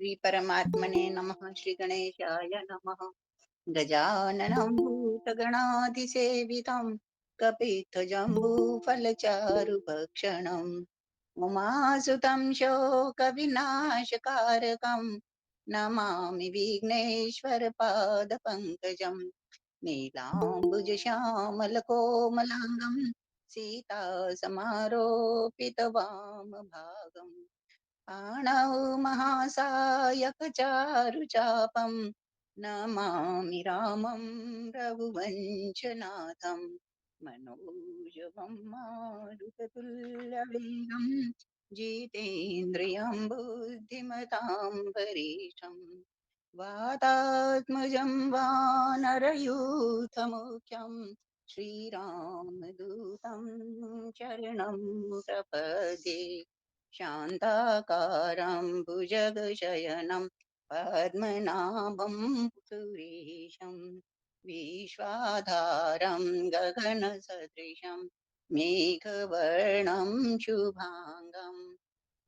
श्री परमात्मने नमः। श्री गणेशाय नमः। गजाननं भूतगणाधिसेवितं कपित्थजम्बूफलचारुभक्षणम् उमासुतं शोकविनाशकारकं नमामि विघ्नेश्वरपादपङ्कजम्। नीलाम्बुजश्यामलकोमलाङ्गं सीतासमारोपितवामभागम् आणौ महासायकचारुचापं नमामि रामं रघुवंशनाथं मनोजवं मारुततुल्यवेगं जितेन्द्रियं बुद्धिमतां वरिष्ठम् वातात्मजं वानरयूथमुख्यं श्रीरामदूतं चरणं प्रपद्ये। शान्ताकारं भुजगशयनं पद्मनाभं सुरेशं विश्वाधारं गगनसदृशं मेघवर्णं शुभाङ्गम्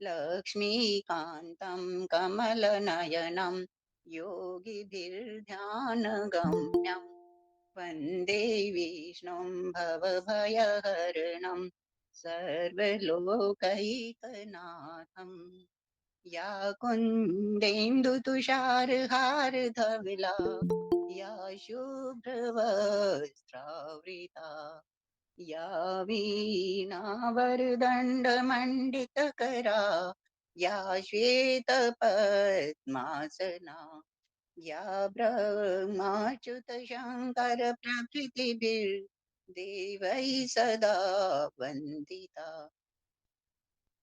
लक्ष्मीकान्तं कमलनयनं योगिभिर्ध्यानगम्यं वन्दे विष्णुं भवभयहरणं सर्वलोकैकनाथम्। या कुन्देन्दुतुषारहारधवला या शुभ्रवस्त्रावृता या वीणावरदण्डमण्डितकरा या श्वेतपद्मासना या ब्रह्माच्युतशङ्करप्रभृतिभिर्देवैः सदा वन्दिता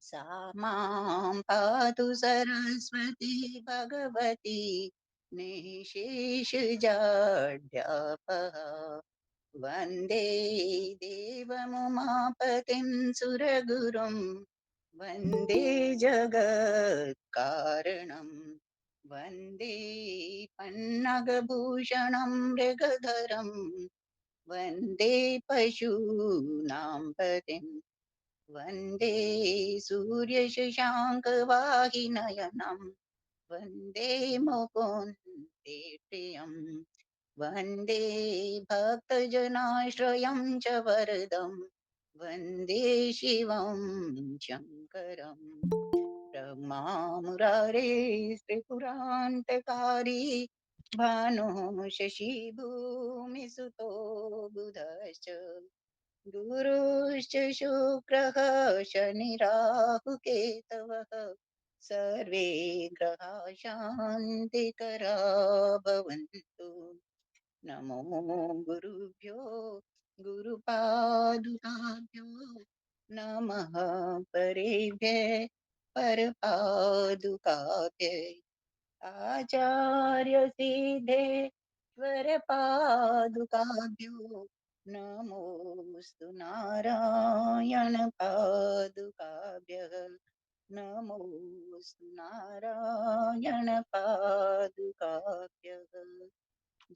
सा मां पातु सरस्वती भगवती निःशेषजाड्यापहा वन्दे देवमुमापतिं सुरगुरुं वन्दे जगत्कारणं वन्दे पन्नगभूषणं मृगधरं वन्दे पशूनां पतिम् वन्दे सूर्यशशाङ्कवाहिनयनं वन्दे मुकुन्दे प्रियं वन्दे भक्तजनाश्रयं च वरदं वन्दे शिवं शङ्करम् ब्रह्मा मुरारे त्रिपुरान्तकारी भानुः शशिभूमिसुतो बुधश्च गुरुश्च शुक्रः शनिराहुकेतवः सर्वे ग्रहाः शान्तिकरा भवन्तु। नमो गुरुभ्यो गुरुपादुकाभ्यो नमः परेभ्यः परपादुकाभ्यः आचार्यसिद्धेश्वरपादुकाभ्यो नमोऽस्तु नारायण पादुकाभ्यः नमोऽस्तु नारायण पादुकाभ्यः।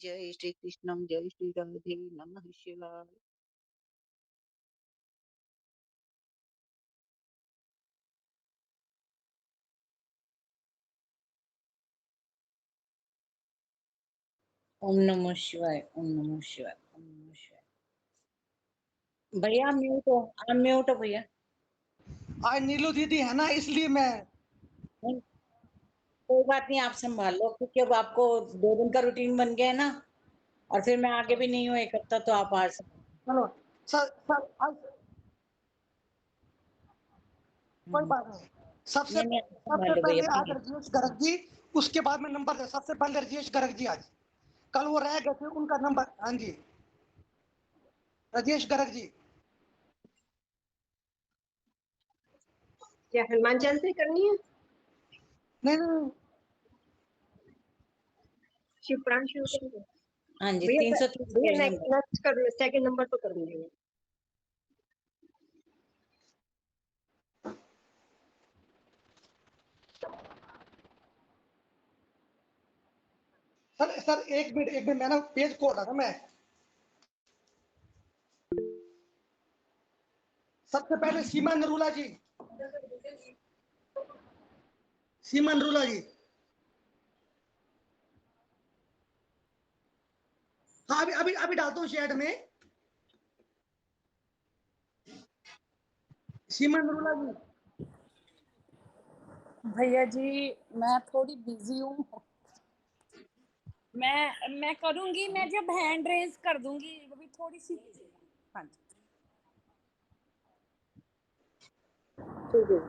जय श्री कृष्णं जय श्री राधे नमः शिवाय। ओम नमः शिवाय। ओम नमः शिवाय। ओम नमः शिवाय। भैया म्यूट हो, आप म्यूट हो भैया। आज नीलू दीदी है ना, इसलिए मैं नहीं, कोई बात नहीं, आप संभाल लो, क्योंकि अब आपको 2 दिन का रूटीन बन गया है ना, और फिर मैं आगे भी नहीं हूँ एक हफ्ता, तो आप आ सकते। चलो सर आज कोई बात नहीं। सबसे नहीं आप संभाल लो भैया पहले आज प्लीज। रजेश गर्ग जी, उसके बाद में नंबर दे। सबसे पहले रजेश गर्ग जी आज, कल वो रह गए थे, उनका नंबर। हाँ जी, रजेश गर्ग जी। क्या हनुमान चालीसा करनी है? नहीं नहीं, शिव पुराण शुरू करेंगे। हाँ जी, भैया 330 भैया पेज नंबर। नेक्स्ट कर, सेकंड नंबर पर कर देंगे। सर एक मिनट मैं ना पेज खोल रहा था मैं। सबसे पहले सीमा नरूला जी, सीमा नरूला जी। हाँ अभी अभी अभी डालता हूँ चैट में। सीमा नरूला जी, भैया जी मैं थोड़ी बिजी हूँ। मैं करूंगी, मैं जब हैंड रेज कर दूंगी अभी थोड़ी सी। हाँ जी ठीक है।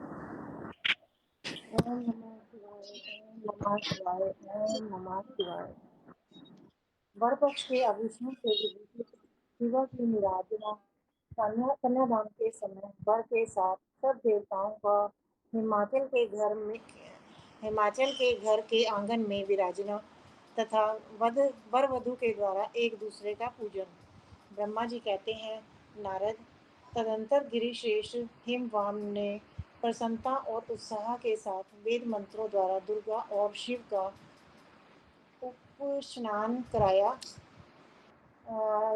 ओम नमः शिवाय, ओम नमः शिवाय, ओम नमः शिवाय। वर पक्ष के आभूषणों से विभूषित शिवा की निराजना कन्यादान के समय वर के साथ सब देवताओं का हिमाचल के घर के आंगन में विराजना तथा वर वधु के द्वारा एक दूसरे का पूजन। ब्रह्मा जी कहते हैं, नारद, तदंतर गिरिश्रेष्ठ हिमवान ने प्रसन्नता और उत्साह के साथ वेद मंत्रों द्वारा दुर्गा और शिव का उपस्नान कराया।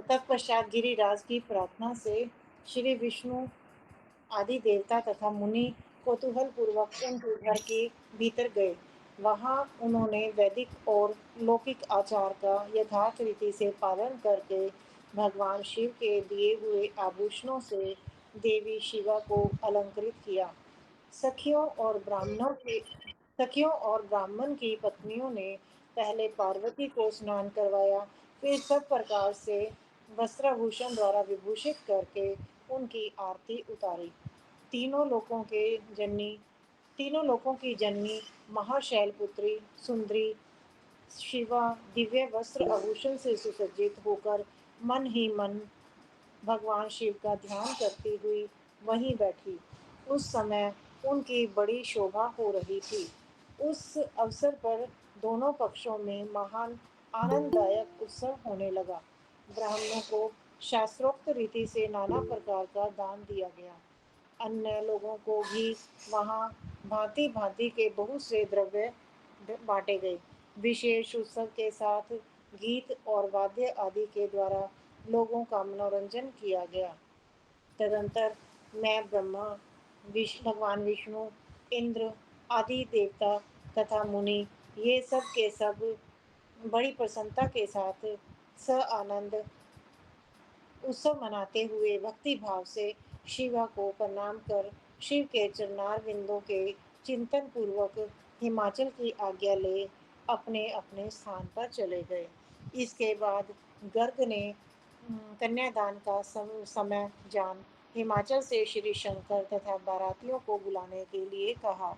तत्पश्चात गिरिराज की प्रार्थना से श्री विष्णु आदि देवता तथा मुनि कौतूहल पूर्वक उनके घर के भीतर गए। वहां उन्होंने वैदिक और लौकिक आचार का यथार्थ रीति से पालन करके भगवान शिव के दिए हुए आभूषणों से देवी शिवा को अलंकृत किया। सखियों और ब्राह्मण की पत्नियों ने पहले पार्वती को स्नान करवाया, फिर सब प्रकार से वस्त्राभूषण द्वारा विभूषित करके उनकी आरती उतारी। तीनों लोकों के जननी तीनों लोकों की जननी महाशैलपुत्री सुंदरी शिवा दिव्य वस्त्र आभूषण से सुसज्जित होकर मन ही मन भगवान शिव का ध्यान करती हुई वहीं बैठी। उस समय उनकी बड़ी शोभा हो रही थी। उस अवसर पर दोनों पक्षों में महान आनंददायक उत्सव होने लगा। ब्राह्मणों को शास्त्रोक्त रीति से नाना प्रकार का दान दिया गया। अन्य लोगों को भी वहाँ भांति भांति के बहुत से द्रव्य बांटे गए। विशेष उत्सव के साथ गीत और वाद्य आदि के द्वारा लोगों का मनोरंजन किया गया। तदंतर मैं ब्रह्मा, भगवान विष्णु, इंद्र आदि देवता तथा मुनि ये सब के सब बड़ी प्रसन्नता के साथ स आनंद उत्सव मनाते हुए भक्ति भाव से शिवा को प्रणाम कर शिव के चरणार बिंदों के चिंतन पूर्वक हिमाचल की आज्ञा ले अपने अपने स्थान पर चले गए। इसके बाद गर्ग ने कन्यादान का समय जान हिमाचल से श्री शंकर तथा बारातियों को बुलाने के लिए कहा।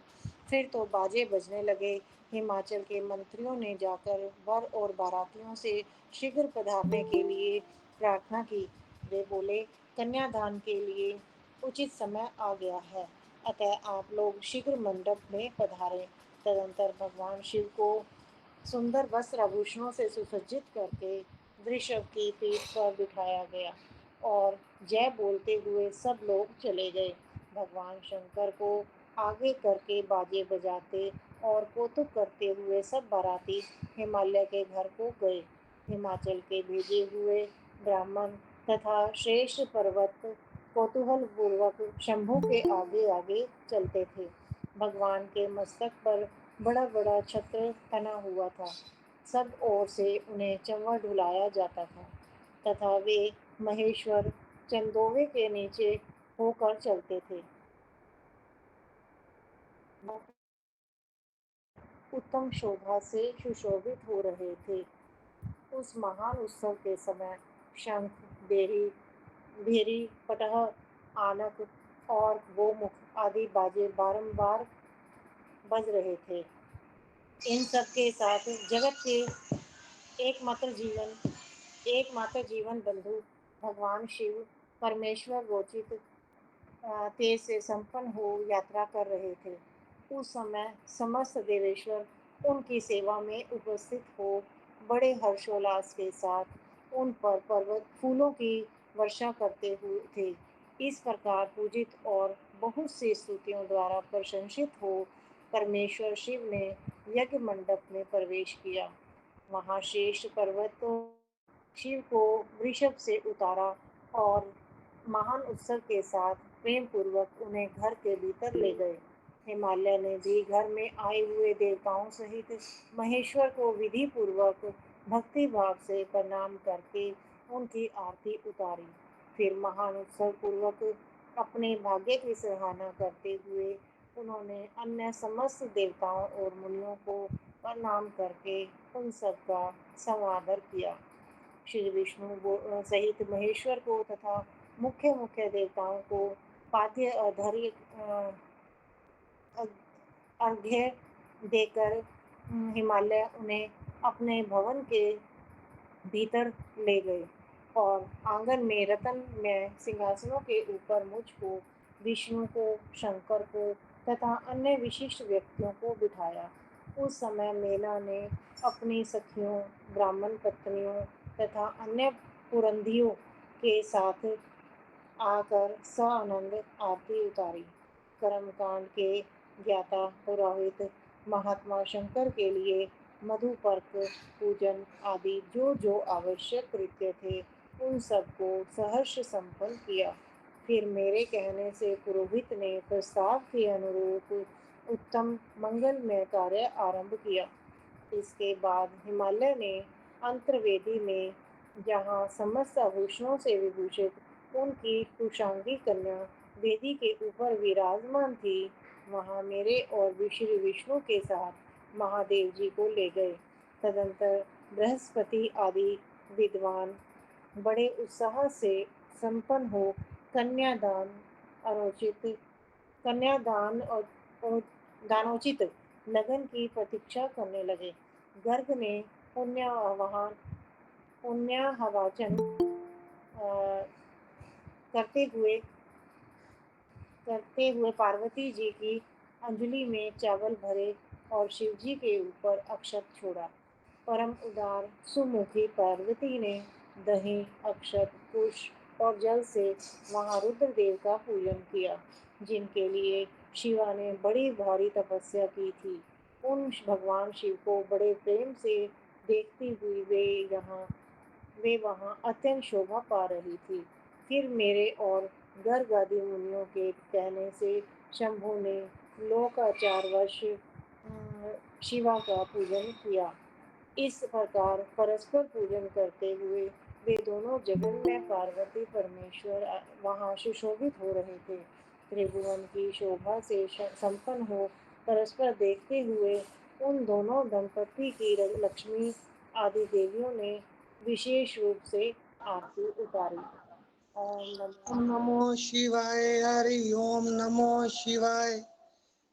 फिर तो बाजे बजने लगे। हिमाचल के मंत्रियों ने जाकर वर और बारातियों से शीघ्र पधारने के लिए प्रार्थना की। वे बोले, कन्यादान के लिए उचित समय आ गया है, अतः आप लोग शीघ्र मंडप में पधारें। तदंतर भगवान शिव को सुंदर वस्त्र आभूषणों से सुसज्जित करके वृषभ की पीठ पर बिठाया गया और जय बोलते हुए सब लोग चले गए। भगवान शंकर को आगे करके बाजे बजाते और कौतुक करते हुए सब बाराती हिमालय के घर को गए। हिमाचल के भेजे हुए ब्राह्मण तथा श्रेष्ठ पर्वत कौतूहल पूर्वक शंभू के आगे आगे चलते थे। भगवान के मस्तक पर बड़ा बड़ा छत्र तना हुआ था। सब ओर से उन्हें चंवर ढुलाया जाता था तथा वे महेश्वर चंदोवे के नीचे होकर चलते थे। उत्तम शोभा से सुशोभित हो रहे थे। उस महान उत्सव के समय शंख, बेरी, भेरी, पटह, आनक और गोमुख आदि बाजे बारंबार बज रहे थे। इन सब के साथ जगत के एकमात्र जीवन बंधु भगवान शिव परमेश्वर रोचित तेज से संपन्न हो यात्रा कर रहे थे। उस समय समस्त देवेश्वर उनकी सेवा में उपस्थित हो बड़े हर्षोल्लास के साथ उन पर पर्वत फूलों की वर्षा करते हुए थे। इस प्रकार पूजित और बहुत सी स्तुतियों द्वारा प्रशंसित हो परमेश्वर शिव ने यज्ञ मंडप में प्रवेश किया। वहाँ श्रेष्ठ पर्वत तो शिव को वृषभ से उतारा और महान उत्सव के साथ प्रेम पूर्वक उन्हें घर के भीतर ले गए। हिमालय ने भी घर में आए हुए देवताओं सहित महेश्वर को विधि पूर्वक भक्ति भाव से प्रणाम करके उनकी आरती उतारी। फिर महान उत्सव पूर्वक अपने भाग्य की सराहना करते हुए उन्होंने अन्य समस्त देवताओं और मुनियों को प्रणाम करके उन सबका समादर किया। श्री विष्णु सहित महेश्वर को तथा मुख्य मुख्य देवताओं को पाद्य अर्घ्य देकर हिमालय उन्हें अपने भवन के भीतर ले गए और आंगन में रतन में सिंहासनों के ऊपर मुझको, विष्णु को, शंकर को तथा अन्य विशिष्ट व्यक्तियों को बिठाया। उस समय मेना ने अपनी सखियों, ब्राह्मण पत्नियों तथा अन्य पुरंधियों के साथ आकर सानंद आरती उतारी। कर्मकांड के ज्ञाता पुरोहित महात्मा शंकर के लिए मधुपर्क पूजन आदि जो जो आवश्यक कृत्य थे उन सबको सहर्ष संपन्न किया। फिर मेरे कहने से पुरोहित ने प्रस्ताव के अनुरूप उत्तम मंगलमय कार्य आरंभ किया। इसके बाद हिमालय ने अंतर्वेदी में, जहाँ समस्त आभूषणों से विभूषित उनकी कुशांगी कन्या वेदी के ऊपर विराजमान थी, वहाँ मेरे और श्री विष्णु के साथ महादेव जी को ले गए। तदंतर बृहस्पति आदि विद्वान बड़े उत्साह से संपन्न हो कन्यादान और दानोचित लगन की प्रतीक्षा करने लगे। गर्ग ने पुण्याहवाचन करते हुए पार्वती जी की अंजलि में चावल भरे और शिव जी के ऊपर अक्षत छोड़ा। परम उदार सुमुखी पार्वती ने दही, अक्षत, पुष्प और जल से वहाँ रुद्रदेव का पूजन किया, जिनके लिए शिवा ने बड़ी भारी तपस्या की थी। उन भगवान शिव को बड़े प्रेम से देखती हुई वे वहाँ अत्यंत शोभा पा रही थी। फिर मेरे और गर्ग आदि मुनियों के कहने से शंभु ने लोकाचारवश शिवा का पूजन किया। इस प्रकार परस्पर पूजन करते हुए वे दोनों जगन में पार्वती परमेश्वर वहाँ सुशोभित हो रहे थे। त्रिभुवन की शोभा से संपन्न हो परस्पर देखते हुए उन दोनों दंपति की लक्ष्मी आदि देवियों ने विशेष रूप से आरती उतारी। ओम नमो शिवाय। हरि ओम नमो शिवाय।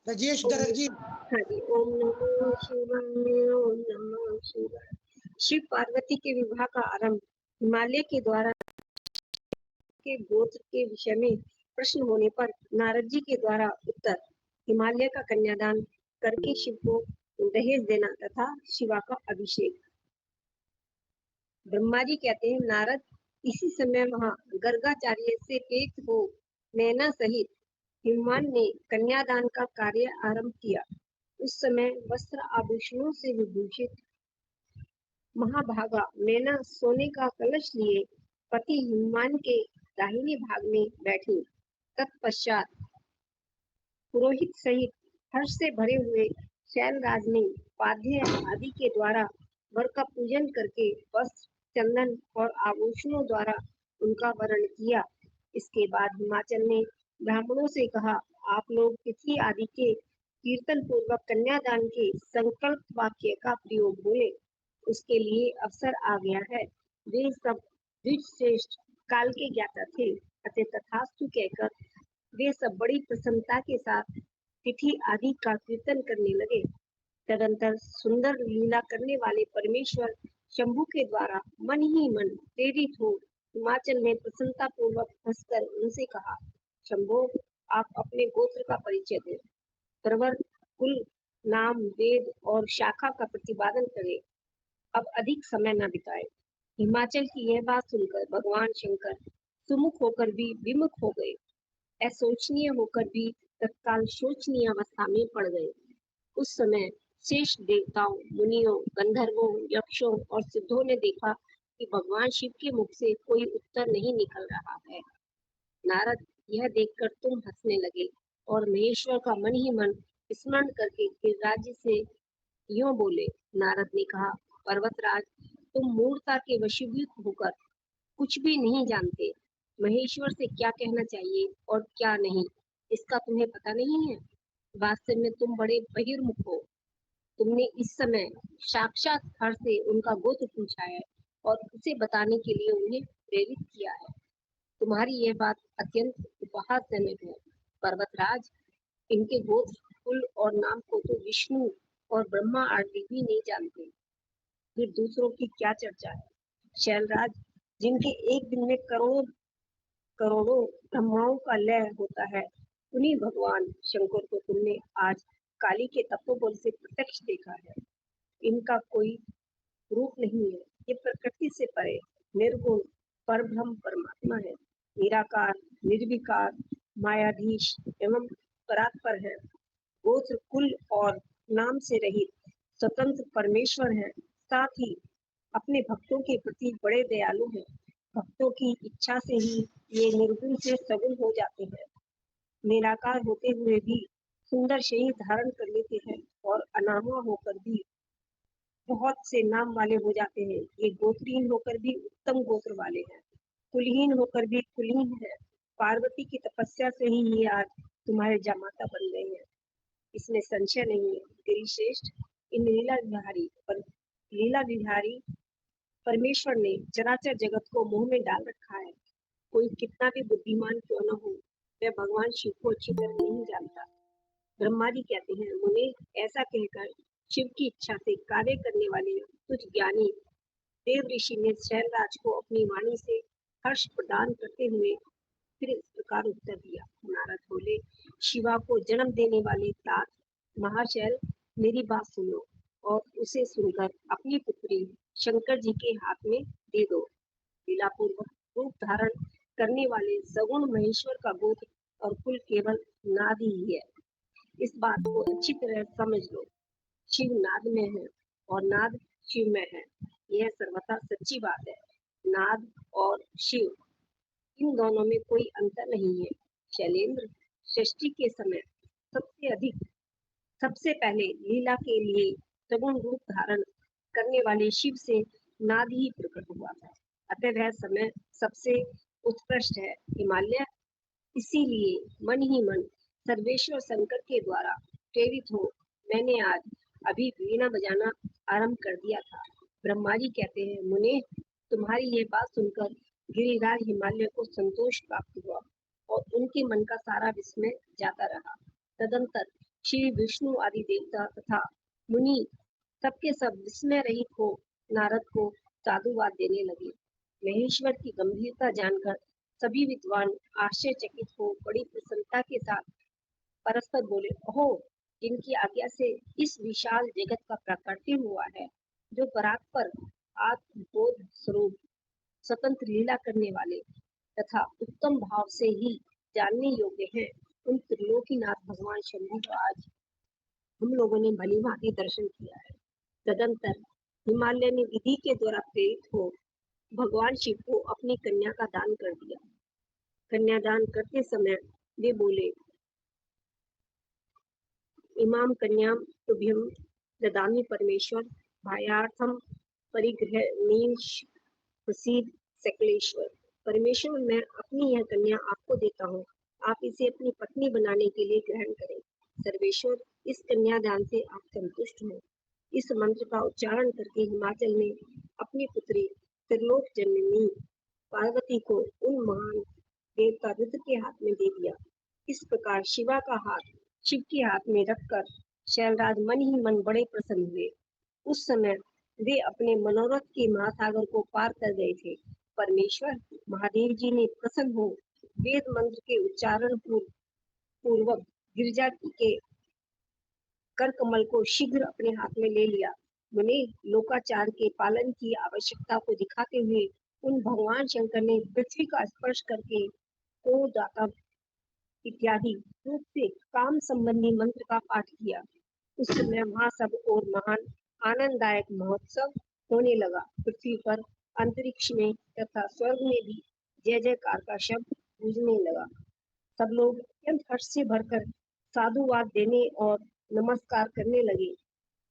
राजेश गर्ग जी। हाँ जी, ओम नमो शिवाय, ओम नमो शिवाय। शिव पार्वती के विवाह का आरंभ हिमालय के द्वारा के गोत्र के विषय में प्रश्न होने पर नारद जी के द्वारा उत्तर, हिमालय का कन्यादान करके शिव को दहेज देना तथा शिवा का अभिषेक। ब्रह्मा जी कहते हैं, नारद इसी समय वहाँ गर्गाचार्य से प्रेरित हो नैना सहित हिमवान ने कन्यादान का कार्य आरंभ किया। उस समय वस्त्र आभूषणों से विभूषित महाभागा नैना सोने का कलश लिए पति हिमवान के दाहिने भाग में बैठी। तत्पश्चात पुरोहित सहित हर्ष से भरे हुए शैलराज ने पाद्य आदि के द्वारा वर का पूजन करके वस्त्र, चंदन और आभूषणों द्वारा उनका वरण किया। इसके बाद हिमाचल ने ब्राह्मणों से कहा, आप लोग तिथि आदि के कीर्तन पूर्वक कन्यादान के संकल्प वाक्य का प्रयोग बोले, उसके लिए अवसर आ गया है। वे सब श्रेष्ठ काल के ज्ञाता थे, अतः तथास्तु कहकर वे सब बड़ी प्रसन्नता के साथ तिथि आदि का कीर्तन करने लगे। तदंतर सुंदर लीला करने वाले परमेश्वर शंभु के द्वारा मन ही मन प्रेरित हो हिमाचल ने प्रसन्नता पूर्वक हंसकर उनसे कहा, शंभो, आप अपने गोत्र का परिचय दें, प्रवर, कुल, नाम, वेद और शाखा का प्रतिपादन करें। अब अधिक समय न बिताए। हिमाचल की यह बात सुनकर भगवान शंकर सुमुख होकर भी विमुख हो गए, असोचनीय होकर भी तत्काल शोचनीय अवस्था में पड़ गए। उस समय शेष देवताओं, मुनियों, गंधर्वों, यक्षों और सिद्धों ने देखा कि भगवान शिव के मुख से कोई उत्तर नहीं निकल रहा है। नारद यह देखकर तुम हंसने लगे और महेश्वर का मन ही मन स्मरण करके गिरिराज से यूं बोले। नारद ने कहा, पर्वतराज, तुम मूर्खता के वशीभूत होकर कुछ भी नहीं जानते। महेश्वर से क्या कहना चाहिए और क्या नहीं, इसका तुम्हें पता नहीं है। वास्तव में तुम बड़े बहिर्मुख हो। तुमने इस समय साक्षात हर से उनका गोत्र पूछा है और उसे बताने के लिए उन्हें प्रेरित किया है। तुम्हारी यह बात अत्यंत उपहासजनक है। पर्वतराज, इनके गोत्र, कुल और नाम को तो विष्णु और ब्रह्मा आदि भी नहीं जानते, फिर दूसरों की क्या चर्चा है। शैलराज, जिनके एक दिन में करोड़ों करोड़ों ब्रह्माओं का लय होता है, उन्हीं भगवान शंकर को तुमने आज काली के तपोबल से प्रत्यक्ष देखा है। इनका कोई रूप नहीं है, ये प्रकृति से परे निर्गुण परब्रह्म परमात्मा है। निराकार, निर्विकार, मायाधीश एवं परात्पर है। गोत्र, कुल और नाम से रहित स्वतंत्र परमेश्वर है। साथ ही अपने भक्तों के प्रति बड़े दयालु हैं। भक्तों की इच्छा से ही ये निर्गुण से सगुण हो जाते हैं। निराकार होते हुए भी सुंदर शरीर धारण कर लेते हैं और अनामा होकर भी बहुत से नाम वाले हो जाते हैं। ये गोत्रहीन होकर भी उत्तम गोत्र वाले हैं, कुलहीन होकर भी कुलीन है। पार्वती की तपस्या से ही ये आज तुम्हारे जामाता बन गए हैं, इसमें संशय नहीं है। गिरिश्रेष्ठ, इन लीला विहारी परमेश्वर ने चराचर जगत को मुंह में डाल रखा है। कोई कितना भी बुद्धिमान क्यों न हो, वह भगवान शिव को अच्छी तरह नहीं जानता। ब्रह्मा जी कहते हैं, मुने, ऐसा कहकर शिव की इच्छा से कार्य करने वाले कुछ ज्ञानी देव ऋषि ने शैलराज को अपनी वाणी से हर्ष प्रदान करते हुए फिर इस प्रकार उत्तर दिया। नारद बोले, शिवा को जन्म देने वाले तात महाशैल, मेरी बात सुनो और उसे सुनकर अपनी पुत्री शंकर जी के हाथ में दे दो। लीलापूर्वक रूप धारण करने वाले सगुण महेश्वर का गोत्र और कुल केवल नाद ही है। इस बात को अच्छी तरह समझ लो। शिव नाद में है और नाद शिव में है, यह सर्वथा सच्ची बात है। नाद और शिव, इन दोनों में कोई अंतर नहीं है। शैलेंद्र, सृष्टि के समय सबसे पहले लीला के लिए सगुण रूप धारण करने वाले शिव से नाद ही प्रकट हुआ था, अतः वह समय सबसे उत्कृष्ट है। हिमालय, इसीलिए मन ही मन सर्वेश्वर शंकर के द्वारा प्रेरित हो मैंने आज अभी वीणा बजाना आरंभ कर दिया था। ब्रह्मा जी कहते हैं, मुने, तुम्हारी ये बात सुनकर गिरिराज हिमालय को संतोष प्राप्त हुआ और उनके मन का सारा विस्मय जाता रहा। तदंतर श्री विष्णु आदि देवता तथा मुनि सबके सब विस्मय रहित हो नारद को साधुवाद देने लगे। महेश्वर की गंभीरता जानकर सभी विद्वान आश्चर्यचकित हो बड़ी प्रसन्नता के साथ परस्पर बोले, ओहो, जिनकी आज्ञा से इस विशाल जगत का प्राकट्य हुआ है, जो परात्पर आत्मबोध स्वरूप स्वतंत्र लीला करने वाले तथा उत्तम भाव से ही जानने योग्य हैं, उन त्रिलोकीनाथ भगवान शंभु को आज हम लोगों ने भली भांति दर्शन किया है। तदंतर हिमालय ने विधि के द्वारा प्रेरित हो भगवान शिव को अपनी कन्या का दान कर दिया। कन्यादान करते समय वे बोले, इमाम कन्याम तुभ्यम ददामि परमेश्वर, भायार्थम परिग्रहणीश प्रसीद सकलेश्वर। परमेश्वर, मैं अपनी यह कन्या आपको देता हूँ, आप इसे अपनी पत्नी बनाने के लिए ग्रहण करें। सर्वेश्वर, इस कन्यादान से आप संतुष्ट हो। इस मंत्र का उच्चारण करके हिमाचल ने अपनी पुत्री त्रिलोक जननी पार्वती को उन महान देवता रुद्र के हाथ में दे दिया। इस प्रकार शिवा का हाथ शिव के हाथ में रखकर शैलराज मन ही मन बड़े प्रसन्न हुए। उस समय वे अपने मनोरथ के महासागर को पार कर गए थे। परमेश्वर महादेव जी ने प्रसन्न हो वेद मंत्र के उच्चारण पूर्वक गिरिजा के कर कमल को शीघ्र अपने हाथ में ले लिया। मुने, लोकाचार के पालन की आवश्यकता को दिखाते हुए उन भगवान शंकर ने पृथ्वी का स्पर्श करके को दाता इत्यादि रूप से काम संबंधी मंत्र का पाठ किया। उस समय वहां सब और महान आनंददायक महोत्सव होने लगा। पृथ्वी पर, अंतरिक्ष में तथा स्वर्ग में भी जय जयकार का शब्द गूंजने लगा। सब लोग अत्यंत हर्ष से भरकर साधुवाद देने और नमस्कार करने लगे।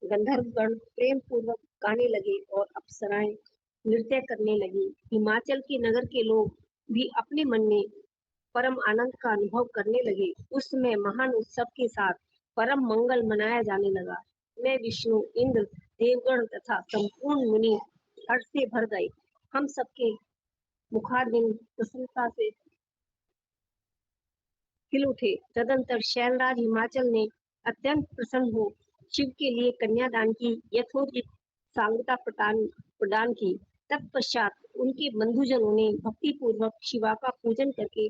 गंधर्वगण प्रेम पूर्वक गाने लगे और अप्सराएं नृत्य करने लगी। हिमाचल के नगर के लोग भी अपने मन में परम आनंद का अनुभव करने लगे। उस समय महान उत्सव के साथ परम मंगल मनाया जाने लगा। मैं विष्णु, इंद्र, देवगण तथा संपूर्ण मुनि हर्ष से भर गए। हम सबके मुखारबिंद प्रसन्नता से खिल उठे। तदंतर शैलराज हिमाचल ने अत्यंत प्रसन्न हो शिव के लिए कन्यादान की यथोचित सांगता प्रदान की। तत्पश्चात उनके बंधुजनों ने भक्ति पूर्वक शिवा का पूजन करके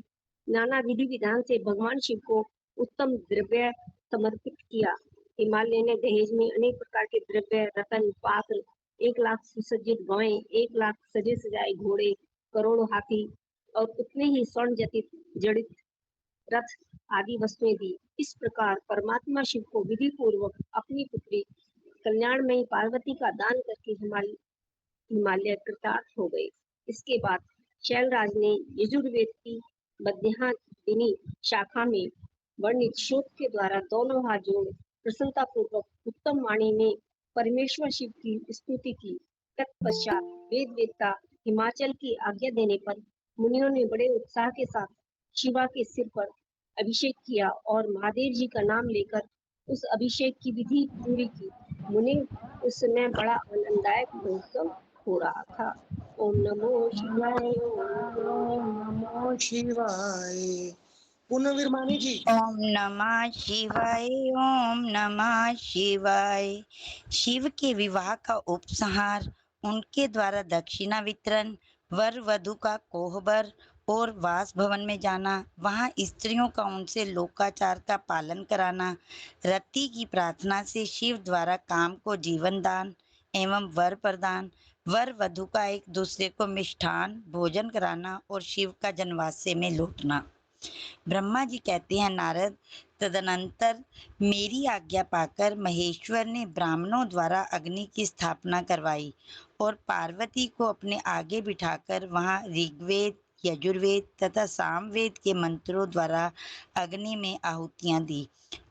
नाना विधि विधान से भगवान शिव को उत्तम द्रव्य समर्पित किया। हिमालय ने दहेज में अनेक प्रकार के द्रव्य, रतन, पात्र, 1 लाख सुसज्जित गौएं, 1 लाख सजे सजाए घोड़े, करोड़ों हाथी और उतने ही स्वर्ण जड़ित रथ आदि वस्तुएं दी। इस प्रकार परमात्मा शिव को विधि पूर्वक अपनी पुत्री कल्याणमयी पार्वती का दान करके हिमालय कृतार्थ हो गए। इसके बाद शैलराज ने यजुर्वेद की मध्याह्निनी शाखा में वर्णित श्लोक के द्वारा दोनों हाथ जोड़ प्रसन्नता पूर्वक उत्तम वाणी में परमेश्वर शिव की स्तुति की। तत्पश्चात वेद वेदता हिमाचल की आज्ञा देने पर मुनियों ने बड़े उत्साह के साथ शिवा के सिर पर अभिषेक किया और महादेव जी का नाम लेकर उस अभिषेक की विधि पूरी की। मुनि उस समय बड़ा आनंददायक महोत्सव हो रहा था। ओम नमो शिवाय। ओम नमो शिवाय। पूर्णवीर मानी जी। ओम नमः शिवाय। ओम नमः शिवाय। शिव के विवाह का उपसंहार, उनके द्वारा दक्षिणा वितरण, वर वधु का कोहबर और वास भवन में जाना, वहां स्त्रियों का उनसे लोकाचार का पालन कराना, रति की प्रार्थना से शिव द्वारा काम को जीवन दान एवं वर प्रदान, वर वधु का एक दूसरे को मिष्ठान भोजन कराना और शिव का जनवासे में लौटना। ब्रह्मा जी कहते हैं, नारद, तदनंतर मेरी आज्ञा पाकर महेश्वर ने ब्राह्मणों द्वारा अग्नि की स्थापना करवाई और पार्वती को अपने आगे बिठाकर वहां ऋग्वेद, यजुर्वेद तथा सामवेद के मंत्रों द्वारा अग्नि में आहुतियां दी।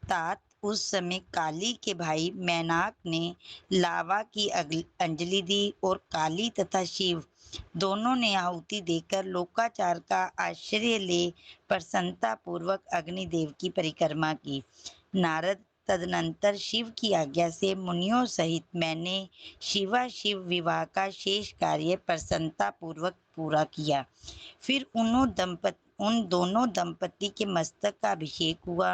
तात उस समय काली के भाई मैनाक ने लावा की अंजलि दी और काली तथा शिव दोनों ने आहुति देकर लोकाचार का आश्रय ले प्रसन्नता पूर्वक अग्निदेव की परिक्रमा की। नारद, तदनंतर शिव की आज्ञा से मुनियों सहित मैंने शिवा शिव विवाह का शेष कार्य प्रसन्नता पूर्वक पूरा किया। फिर उन दोनों दंपति के मस्तक का अभिषेक हुआ।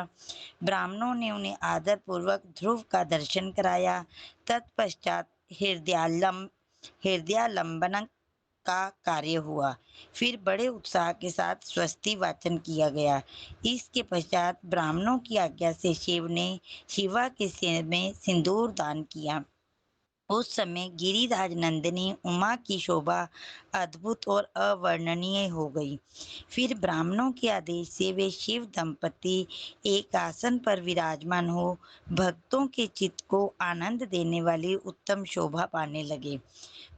ब्राह्मणों ने उन्हें आदर पूर्वक ध्रुव का दर्शन कराया। तत्पश्चात हृदयालंबन का कार्य हुआ। फिर बड़े उत्साह के साथ स्वस्ति वाचन किया गया। इसके पश्चात ब्राह्मणों की आज्ञा से शिव ने शिवा के सिर में सिंदूर दान किया। उस समय गिरिराज नंदिनी उमा की शोभा अद्भुत और अवर्णनीय हो गई। फिर ब्राह्मणों के आदेश से वे शिव दंपति एक आसन पर विराजमान हो भक्तों के चित्त को आनंद देने वाली उत्तम शोभा पाने लगे।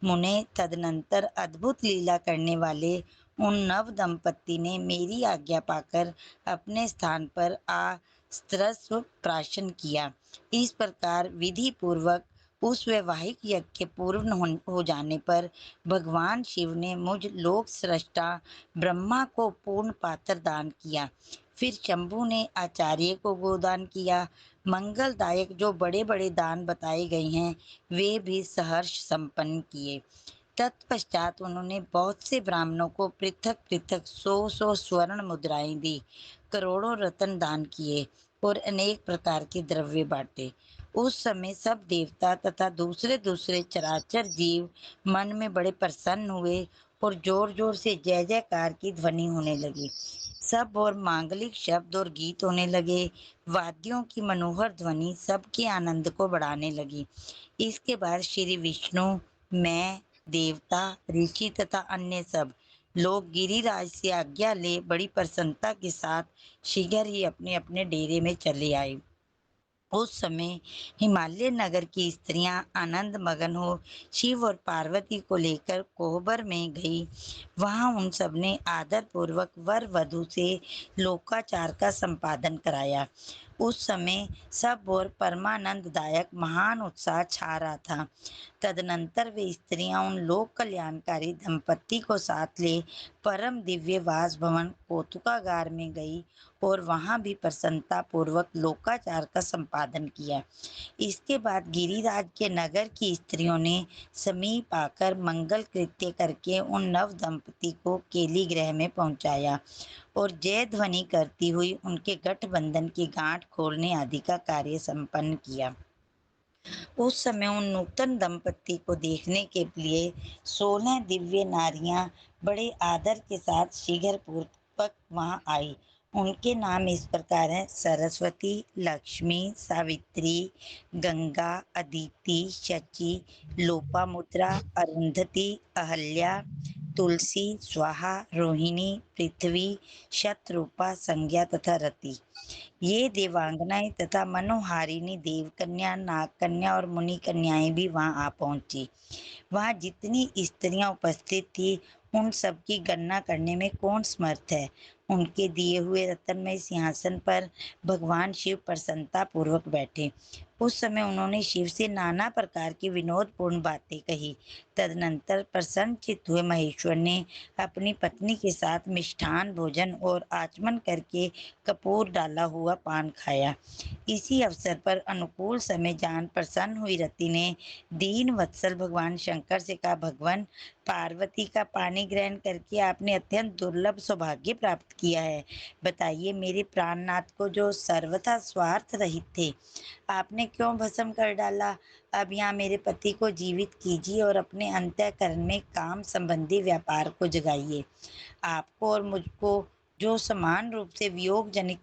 मुने, तदनंतर अद्भुत लीला करने वाले उन नव दंपति ने मेरी आज्ञा पाकर अपने स्थान पर आस्त्रस्व प्राशन किया। इस प्रकार विधि पूर्वक उस वैवाहिक यज्ञ के पूर्ण हो जाने पर भगवान शिव ने मुझ लोक सृष्टा ब्रह्मा को पूर्ण पात्र दान किया। फिर शंभु ने आचार्य को गोदान किया। मंगलदायक जो बड़े बड़े दान बताए गए हैं वे भी सहर्ष संपन्न किए। तत्पश्चात उन्होंने बहुत से ब्राह्मणों को पृथक पृथक 100 स्वर्ण मुद्राएं दी, करोड़ों रत्न दान किए और अनेक प्रकार के द्रव्य बांटे। उस समय सब देवता तथा दूसरे दूसरे चराचर जीव मन में बड़े प्रसन्न हुए और जोर जोर से जय जयकार की ध्वनि होने लगी। सब और मांगलिक शब्द और गीत होने लगे। वाद्यों की मनोहर ध्वनि सबके आनंद को बढ़ाने लगी। इसके बाद श्री विष्णु, मैं, देवता, ऋषि तथा अन्य सब लोग गिरिराज से आज्ञा ले बड़ी प्रसन्नता के साथ शीघ्र ही अपने अपने डेरे में चले आए। उस समय हिमालय नगर की स्त्रियां आनंद मगन हो शिव और पार्वती को लेकर कोहबर में गई। वहां उन सबने आदर पूर्वक वर वधु से लोकाचार का संपादन कराया। उस समय सब और परमानंददायक महान उत्साह छा रहा था। तदनंतर वे स्त्रियां उन लोक कल्याणकारी दंपत्ति को साथ ले परम दिव्य वास भवन कौतुकागार में गई और वहां भी प्रसन्नता पूर्वक लोकाचार का संपादन किया। इसके बाद गिरिराज के नगर की स्त्रियों ने समीप आकर मंगल कृत्य करके उन नव दंपति को केली गृह में पहुंचाया और जय ध्वनि करती हुई उनके गठबंधन की गांठ खोलने आदि का कार्य संपन्न किया। उस समय उन नूतन दंपति को देखने के लिए 16 दिव्य नारियां बड़े आदर के साथ शीघ्र पूर्वक वहां आई। उनके नाम इस प्रकार हैं: सरस्वती, लक्ष्मी, सावित्री, गंगा, अदिति, शची, लोपामुद्रा, अरुंधति, अहल्या, तुलसी, स्वाहा, रोहिणी, पृथ्वी, शतरूपा, संज्ञा तथा रति। ये देवांगनाएं तथा मनोहारिणी देवकन्या, नागकन्या और मुनि कन्याएं भी वहां आ पहुंची। वहां जितनी स्त्रियां उपस्थित थी उन सब की गणना करने में कौन समर्थ है। उनके दिए हुए रत्नमय सिंहासन पर भगवान शिव प्रसन्नता पूर्वक बैठे। उस समय उन्होंने शिव से नाना प्रकार की विनोदपूर्ण बातें कही। तदनंतर प्रसन्न चित्त हुए महेश्वर ने अपनी पत्नी के साथ मिष्ठान भोजन और आचमन करके कपूर डाला हुआ पान खाया। इसी अवसर पर अनुकूल समय जान प्रसन्न हुई रति ने दीन वत्सल भगवान शंकर से कहा, भगवान पार्वती का पानी ग्रहण करके आपने अत्यंत दुर्लभ सौभाग्य प्राप्त किया है। बताइए, मेरे प्राणनाथ को जो सर्वथा स्वार्थ रहित थे, आपने क्यों भस्म कर डाला। अब यहाँ मेरे पति को जीवित कीजिए और अपने अंतःकरण में काम संबंधी व्यापार को जगाइए। आपको और मुझको जो समान रूप से वियोग जनित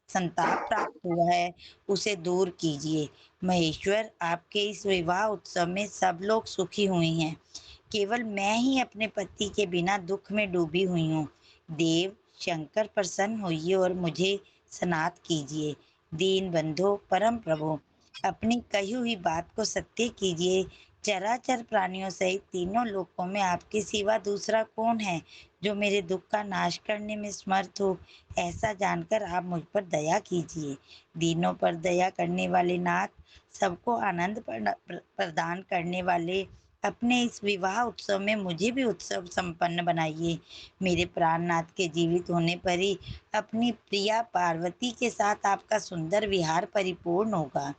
संताप प्राप्त हुआ है उसे दूर कीजिए। महेश्वर, आपके इस विवाह उत्सव में सब लोग सुखी हुए हैं, केवल मैं ही अपने पति के बिना दुख में डूबी हुई हूँ। देव शंकर प्रसन्न होइए और मुझे स्नात कीजिए। दीन बंधु परम प्रभु, अपनी कही हुई बात को सत्य कीजिए। चराचर प्राणियों सहित तीनों लोकों में आपके सिवा दूसरा कौन है जो मेरे दुख का नाश करने में समर्थ हो। ऐसा जानकर आप मुझ पर दया कीजिए। दीनों पर दया करने वाले नाथ, सबको आनंद प्रदान करने वाले, अपने इस विवाह उत्सव में मुझे भी उत्सव संपन्न बनाइए। मेरे प्राणनाथ के जीवित होने पर ही अपनी प्रिया पार्वती के साथ आपका सुंदर विहार परिपूर्ण होगा,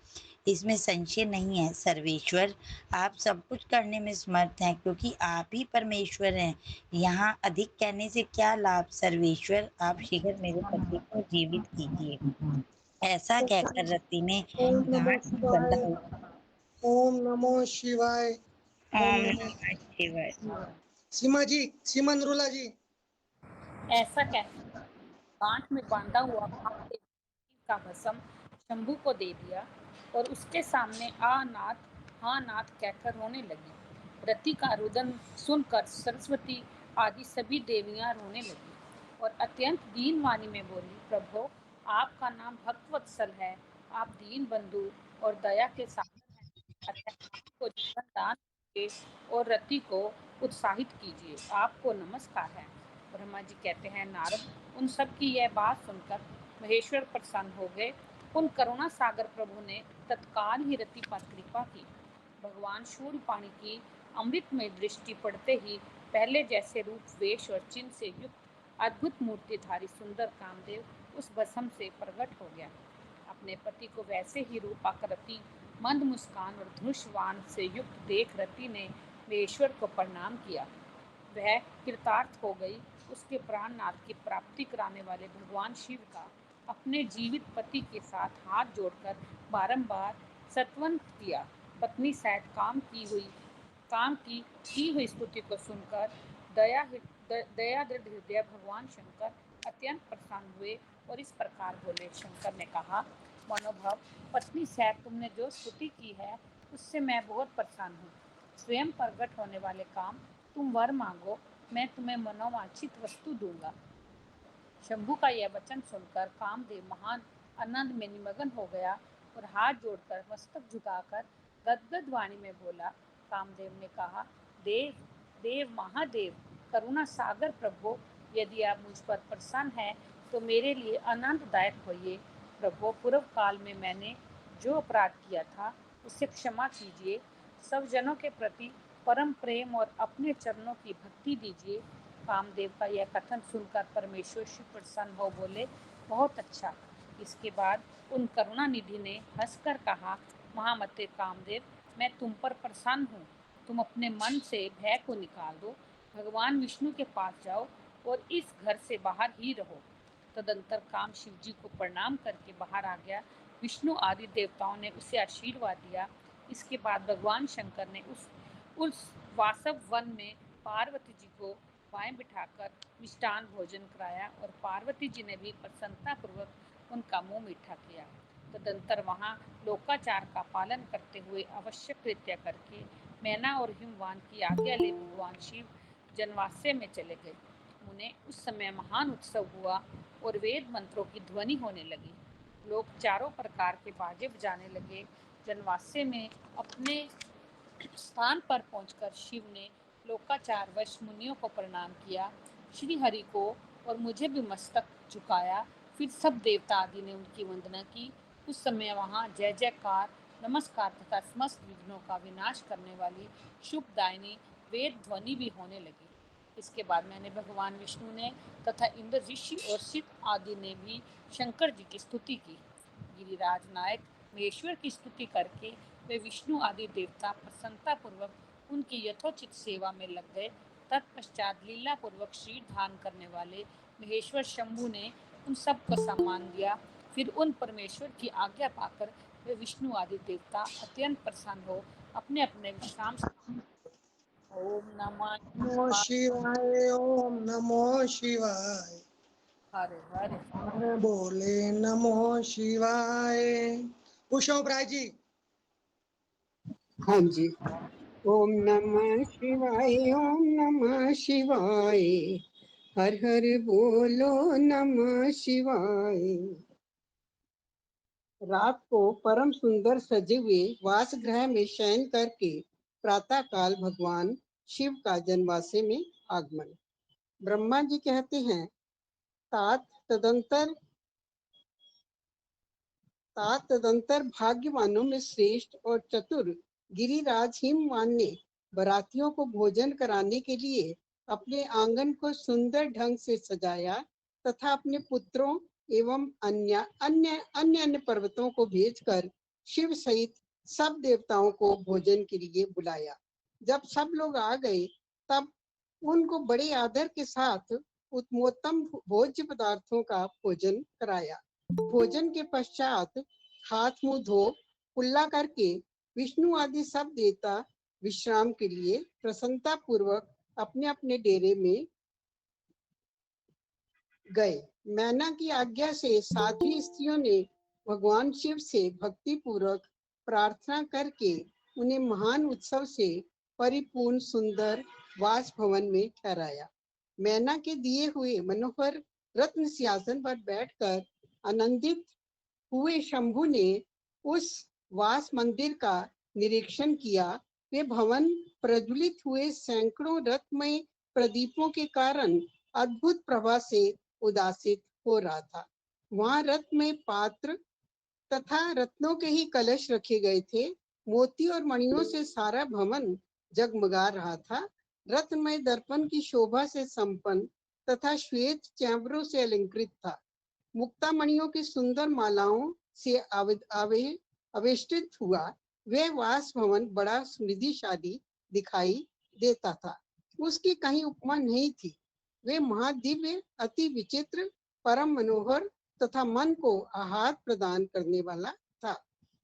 इसमें संशय नहीं है। सर्वेश्वर, आप सब कुछ करने में समर्थ हैं, क्योंकि आप ही परमेश्वर हैं। यहाँ अधिक कहने से क्या लाभ। सर्वेश्वर, आप शीघ्र मेरे पति को जीवित कीजिए। ऐसा कहकर रति ने ओम नमो गांठ में शिवाय। बंधा हुआ ओम नमो शिवाय। ओम नमः शिवाय। सीमा जी, सीमा नरूला जी। ऐसा कहकर गांठ में बांधा हुआ महादेव का भस्म शंभू को दे दिया और उसके सामने आ नाथ, हाँ नाथ कहकर रोने लगी। रति का रुदन सुनकर सरस्वती आदि सभी देवियां रोने लगी और अत्यंत दीन वाणी में बोली, प्रभु, आपका नाम भक्तवत्सल है, आप दीन बंधु और दया के सागर हैं। अतः आपको जीवन दान कीजिए और रति को उत्साहित कीजिए। आपको नमस्कार है। ब्रह्मा जी कहते हैं, नारद, उन सब की यह बात सुनकर महेश्वर प्रसन्न हो गए। उन करुणा सागर प्रभु ने तत्काल ही रति पर कृपा की। भगवान शूलपाणी की अमृत में दृष्टि पड़ते ही पहले जैसे रूप, वेश और चिन्ह से युक्त अद्भुत मूर्तिधारी सुंदर कामदेव उस भस्म से प्रकट हो गया। अपने पति को वैसे ही रूपाकृति, मंद मुस्कान और धनुषवाण से युक्त देख रति ने महेश्वर को प्रणाम किया। वह कृतार्थ हो गई। उसके प्राणनाथ की प्राप्ति कराने वाले भगवान शिव का अपने जीवित पति के साथ हाथ जोड़कर बारंबार सत्वंत किया। पत्नी सहित काम की हुई स्तुति को सुनकर दया दृढ़ हृदय भगवान शंकर अत्यंत प्रसन्न हुए और इस प्रकार बोले। शंकर ने कहा, मनोभव, पत्नी सहित तुमने जो स्तुति की है उससे मैं बहुत प्रसन्न हूँ। स्वयं प्रकट होने वाले काम, तुम वर मांगो, मैं तुम्हें मनोवांछित वस्तु दूंगा। शंभू का यह वचन सुनकर कामदेव महान आनंद में निमग्न हो गया और हाथ जोड़कर मस्तक झुकाकर गदगद वाणी में बोला। कामदेव ने कहा, देव देव महादेव, करुणा सागर प्रभु, यदि आप मुझ पर प्रसन्न हैं तो मेरे लिए आनंददायक होइए। प्रभु, पूर्व काल में मैंने जो अपराध किया था उसे क्षमा कीजिए। सब जनों के प्रति परम प्रेम और अपने चरणों की भक्ति दीजिए। कामदेव का यह कथन सुनकर परमेश्वर शिव प्रसन्न हो बोले, बहुत अच्छा। इसके बाद उन करुणानिधि ने हंसकर कहा, महामते कामदेव, मैं तुम पर प्रसन्न हूँ। तुम अपने मन से भय को निकाल दो, भगवान विष्णु के पास जाओ और इस घर से बाहर ही रहो। तदंतर काम शिव जी को प्रणाम करके बाहर आ गया। विष्णु आदि देवताओं ने उसे आशीर्वाद दिया। इसके बाद भगवान शंकर ने उस वासव वन में पार्वती जी को बाएं बिठाकर मिष्टान भोजन कराया और पार्वती जी ने भी प्रसन्नता पूर्वक उनका मुंह मीठा किया। तदंतर वहां लोकाचार का पालन करते हुए आवश्यक कृत्य करके मैना और हिमवान की आज्ञा ले भगवान शिव जनवास्य में चले गए। उन्हें उस समय महान उत्सव हुआ और वेद मंत्रों की ध्वनि होने लगी। लोग चारों प्रकार के बाजे बजाने लगे। जनवास्य में अपने स्थान पर पहुंचकर शिव ने लोकाचार वश मुनियों को प्रणाम किया, श्री हरि को और मुझे भी मस्तक झुकाया। फिर सब देवता आदि ने उनकी वंदना की। उस समय वहां जय जयकार, नमस्कार तथा समस्त विघ्नों का विनाश करने वाली शुभदायिनी वेद ध्वनि भी होने लगी। इसके बाद मैंने भगवान विष्णु ने तथा इंद्र ऋषि और शिव आदि ने भी शंकर जी की स्तुति की। गिरिराज नायक महेश्वर की स्तुति करके वे विष्णु आदि देवता प्रसन्नता पूर्वक उनकी यथोचित सेवा में लग गए। तत्पश्चात लीला पूर्वक शरीर धारण करने वाले महेश्वर शंभु ने उन सबको सम्मान दिया। फिर उन परमेश्वर की आज्ञा पाकर वे विष्णु आदि देवता अत्यंत प्रसन्न हो अपने अपने विश्राम। ओम नमः नमो शिवाय, ओम नमो शिवाय, हरे हरे। हरे बोले नमो शिवाय। पुष्प राय जी। हाँ जी। ओम नमः शिवाय, ओम नमः शिवाय, हर हर बोलो नमः शिवाय। रात को परम सुंदर सजे हुए वास गृह में शयन करके प्रातः काल भगवान शिव का जनवासे में आगमन। ब्रह्मा जी कहते हैं, तात तदंतर भाग्यवानों में श्रेष्ठ और चतुर गिरिराज हिमवान ने बरातियों को भोजन कराने के लिए अपने आंगन को सुंदर ढंग से सजाया तथा अपने पुत्रों एवं अन्य पर्वतों को भेजकर शिव सहित सब देवताओं को भोजन के लिए बुलाया। जब सब लोग आ गए तब उनको बड़े आदर के साथ उत्तमोत्तम भोज्य पदार्थों का भोजन कराया। भोजन के पश्चात हाथ मुंह धो कुल्ला करके विष्णु आदि सब देवता विश्राम के लिए प्रसन्नता पूर्वक अपने अपने डेरे में गए। मैना की आज्ञा से साध्वी स्त्रियों ने भगवान शिव से भक्ति पूर्वक प्रार्थना करके उन्हें महान उत्सव से परिपूर्ण सुंदर वास भवन में ठहराया। मैना के दिए हुए मनोहर रत्न सिंहासन पर बैठकर आनंदित हुए शंभु ने उस वास मंदिर का निरीक्षण किया। वे भवन प्रज्वलित हुए सैकड़ों रत्नमय प्रदीपों के कारण अद्भुत प्रभा से उदासित हो रहा था। वहां रत्नमय पात्र तथा रत्नों के ही कलश रखे गए थे। मोती और मणियों से सारा भवन जगमगा रहा था। रत्नमय दर्पण की शोभा से संपन्न तथा श्वेत चैम्बरों से अलंकृत था। मुक्ता मणियों की सुंदर मालाओं से आवेष्टित हुआ वह वास भवन बड़ा समृद्धिशाली दिखाई देता था। उसकी कहीं उपमा नहीं थी। वे महादिव्य, अति विचित्र, परम मनोहर तथा मन को आहार प्रदान करने वाला था।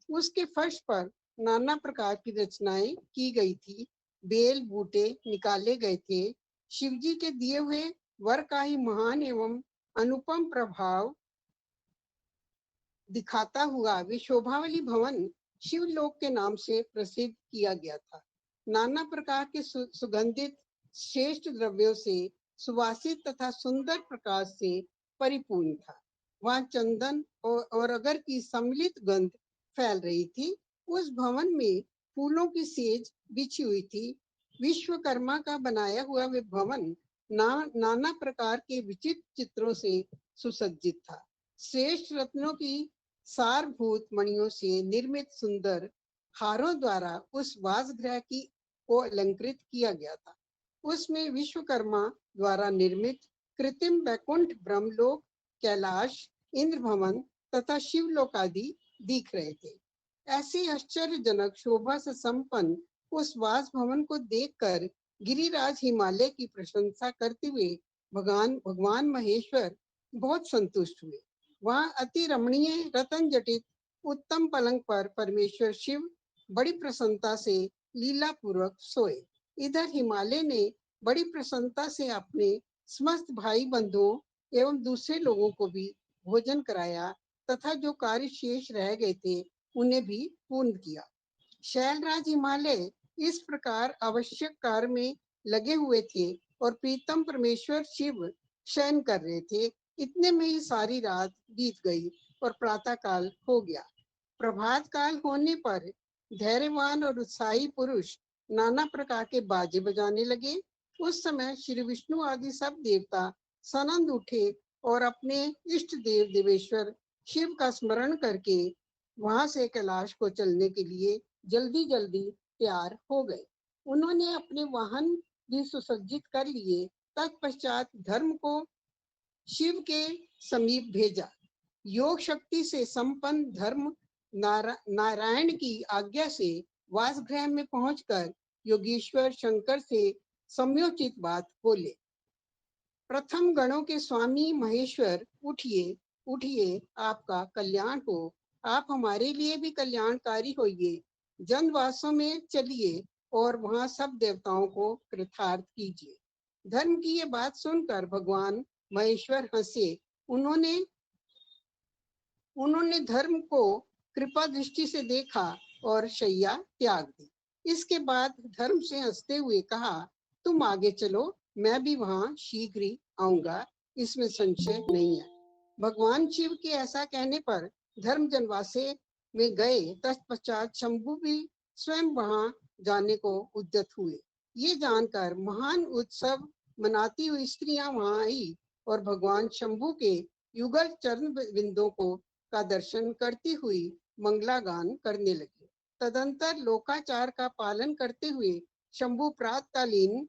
उसके फर्श पर नाना प्रकार की रचनाएं की गई थी। बेल बूटे निकाले गए थे। शिवजी के दिए हुए वर का ही महान एवं अनुपम प्रभाव दिखाता हुआ वे शोभावली भवन शिवलोक के नाम से प्रसिद्ध किया गया था। नाना प्रकार के सुगंधित श्रेष्ठ द्रव्यों से सुवासित तथा सुंदर प्रकाश से परिपूर्ण था। वहां चंदन और अगर की सम्मिलित गंध फैल रही थी। उस भवन में फूलों की सेज बिछी हुई थी। विश्वकर्मा का बनाया हुआ वे भवन नाना प्रकार के विचित्र चित्रों से सुसज्जित था। श्रेष्ठ रत्नों की सारभूत मणियों से निर्मित सुंदर हारों द्वारा उस वासगृह की को अलंकृत किया गया था। उसमें विश्वकर्मा द्वारा निर्मित कृत्रिम वैकुंठ, ब्रह्मलोक, कैलाश, इंद्र भवन तथा शिवलोक आदि दिख रहे थे। ऐसी आश्चर्यजनक शोभा से संपन्न उस वास भवन को देखकर गिरिराज हिमालय की प्रशंसा करते हुए भगवान महेश्वर बहुत संतुष्ट हुए। वहां अति रमणीय रतन जटित उत्तम पलंग पर परमेश्वर शिव बड़ी प्रसन्नता से लीला पूर्वक सोए। इधर हिमालय ने बड़ी प्रसन्नता से अपने समस्त भाई बंधुओं एवं दूसरे लोगों को भी भोजन कराया तथा जो कार्य शेष रह गए थे उन्हें भी पूर्ण किया। शैलराज हिमालय इस प्रकार आवश्यक कार्य में लगे हुए थे और प्रीतम परमेश्वर शिव शयन कर रहे थे। इतने में ही सारी रात बीत गई और प्रातः काल हो गया। प्रभात काल होने पर धैर्यवान और उत्साही पुरुष नाना प्रकार के बाजे बजाने लगे। उस समय श्री विष्णु आदि सब देवता सनंद उठे और अपने इष्ट देव देवेश्वर शिव का स्मरण करके वहां से कैलाश को चलने के लिए जल्दी जल्दी तैयार हो गए। उन्होंने अपने वाहन भी सुसज्जित कर लिए। तत्पश्चात धर्म को शिव के समीप भेजा। योग शक्ति से संपन्न धर्म नारायण की आज्ञा से वासगृह में पहुंचकर योगेश्वर शंकर से समयोचित बात बोले। प्रथम गणों के स्वामी महेश्वर, उठिए उठिए, आपका कल्याण हो। आप हमारे लिए भी कल्याणकारी होइए। जनवासों में चलिए और वहां सब देवताओं को कृतार्थ कीजिए। धर्म की ये बात सुनकर भगवान महेश्वर हंसे। उन्होंने धर्म को कृपा दृष्टि से देखा और शैया त्याग दी। इसके बाद धर्म से हंसते हुए कहा, तुम आगे चलो, मैं भी वहां शीघ्र ही आऊंगा, इसमें संशय नहीं है। भगवान शिव के ऐसा कहने पर धर्म जनवासे में गए। तत्पश्चात शंभु भी स्वयं वहां जाने को उद्यत हुए। ये जानकर महान उत्सव मनाती हुई स्त्रियां वहां आई और भगवान शंभु के युगल चरण बिंदों को का दर्शन करती हुई मंगलागान करने लगे। तदंतर लोकाचार का पालन करते हुए शंभु प्रातकालीन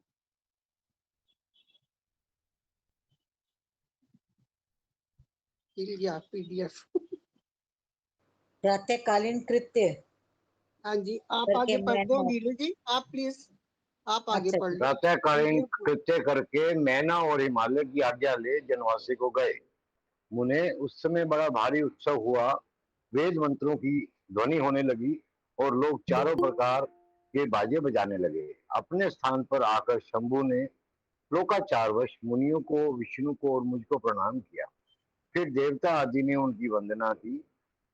पीडीएफ प्रातःकालीन कृत्य। हाँ जी, आप करके आगे पढ़ दो मैना। नीलू जी, आप प्लीज आप आगे अच्छा पढ़ जी। लो। प्रातःकालीन कृत्य करके मैना और हिमालय की आज्ञा ले जनवासी को गए। मुने उस समय बड़ा भारी उत्सव हुआ। वेद मंत्रों की ध्वनि होने लगी और लोग चारों प्रकार के बाजे बजाने लगे। अपने स्थान पर आकर शंभु ने लोकाचारवश मुनियों को, विष्णु को और मुझको प्रणाम किया। फिर देवता आदि ने उनकी वंदना की।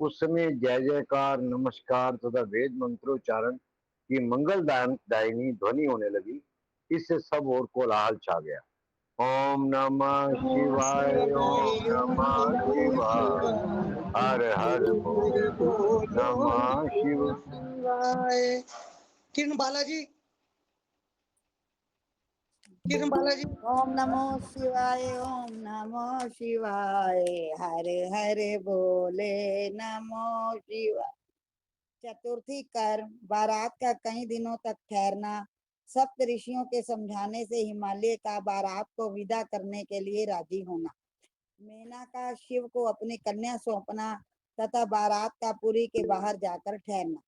उस समय जय जयकार, नमस्कार तथा वेद मंत्रोच्चारण की मंगल दायिनी ध्वनि होने लगी। इससे सब और कोलाहल छा गया। ओम नमः शिवाय, ओम नमः शिवाय, हर हर बोल नमः शिवाय। किरण बालाजी, किरण बालाजी। ओम नमो शिवाय, ओम नमो शिवाय, हर हर बोले नमो शिवाय। चतुर्थी कर बारात का कई दिनों तक ठहरना। सप्त ऋषियों के समझाने से हिमालय का बारात को विदा करने के लिए राजी होना। मैना का शिव को अपनी कन्या सौंपना तथा बारात का पुरी के बाहर जाकर ठहरना।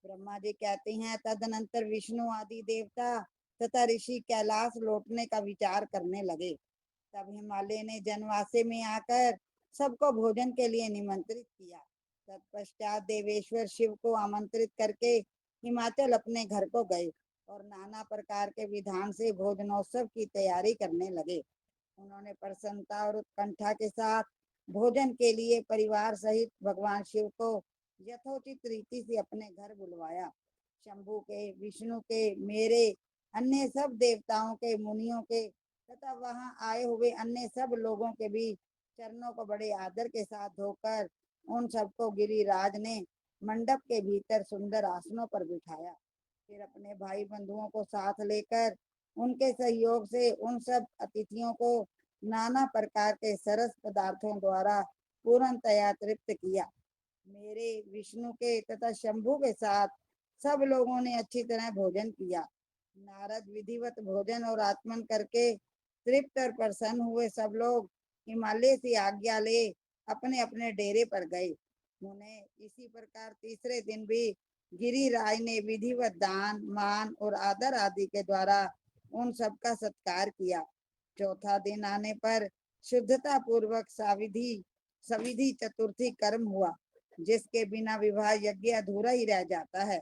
ब्रह्मा जी कहते हैं, तदनंतर विष्णु आदि देवता तथा ऋषि कैलाश लौटने का विचार करने लगे। तब हिमालय ने जनवासे में आकर सबको भोजन के लिए निमंत्रित किया। तत्पश्चात देवेश्वर शिव को आमंत्रित करके हिमाचल अपने घर को गए और नाना प्रकार के विधान से भोजनोत्सव की तैयारी करने लगे। उन्होंने प्रसन्नता और उत्कंठा के साथ भोजन के लिए परिवार सहित भगवान शिव को यथोचित रीति से अपने घर बुलवाया। शंभु के, विष्णु के, मेरे, अन्य सब देवताओं के, मुनियों के तथा वहां आए हुए अन्य सब लोगों के भी चरणों को बड़े आदर के साथ धोकर उन सबको गिरिराज ने मंडप के भीतर सुंदर आसनों पर बिठाया। फिर अपने भाई बंधुओं को साथ लेकर उनके सहयोग से उन सब अतिथियों को नाना प्रकार के सरस पदार्थों द्वारा पूर्णतया तृप्त किया। मेरे विष्णु के तथा शंभु के साथ सब लोगों ने अच्छी तरह भोजन किया। नारद विधिवत भोजन और आत्मन करके तृप्त और प्रसन्न हुए सब लोग हिमालय से आज्ञा ले अपने अपने डेरे पर गए। उन्हें इसी प्रकार तीसरे दिन भी गिरिराज ने विधिवत दान मान और आदर आदि के द्वारा उन सबका सत्कार किया। चौथा दिन आने पर शुद्धता पूर्वक सविधि चतुर्थी कर्म हुआ, जिसके बिना विवाह यज्ञ अधूरा ही रह जाता है।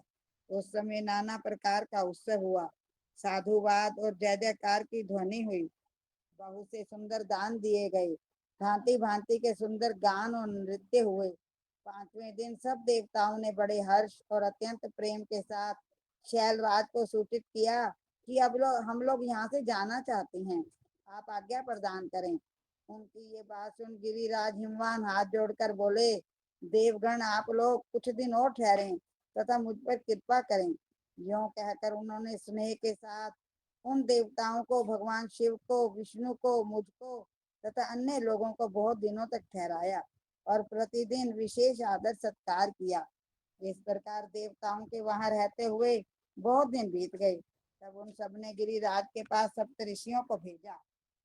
उस समय नाना प्रकार का उत्सव हुआ, साधुवाद और जय जयकार की ध्वनि हुई, बहुत से सुंदर दान दिए गए, भांति भांति के सुंदर गान और नृत्य हुए। पांचवें दिन सब देवताओं ने बड़े हर्ष और अत्यंत प्रेम के साथ शैलराज को सूचित किया कि अब हम लोग यहाँ से जाना चाहते हैं, आप आज्ञा प्रदान करें। उनकी ये बात सुन गिरिराज हिमवान हाथ जोड़कर बोले, देवगण आप लोग कुछ दिन और ठहरें तथा मुझ पर कृपा करें। यों कहकर उन्होंने स्नेह के साथ उन देवताओं को, भगवान शिव को, विष्णु को, मुझको तथा अन्य लोगों को बहुत दिनों तक ठहराया और प्रतिदिन विशेष आदर सत्कार किया। इस प्रकार देवताओं के वहां रहते हुए बहुत दिन बीत गए। तब उन सबने गिरिराज के पास सप्तऋषियों को भेजा।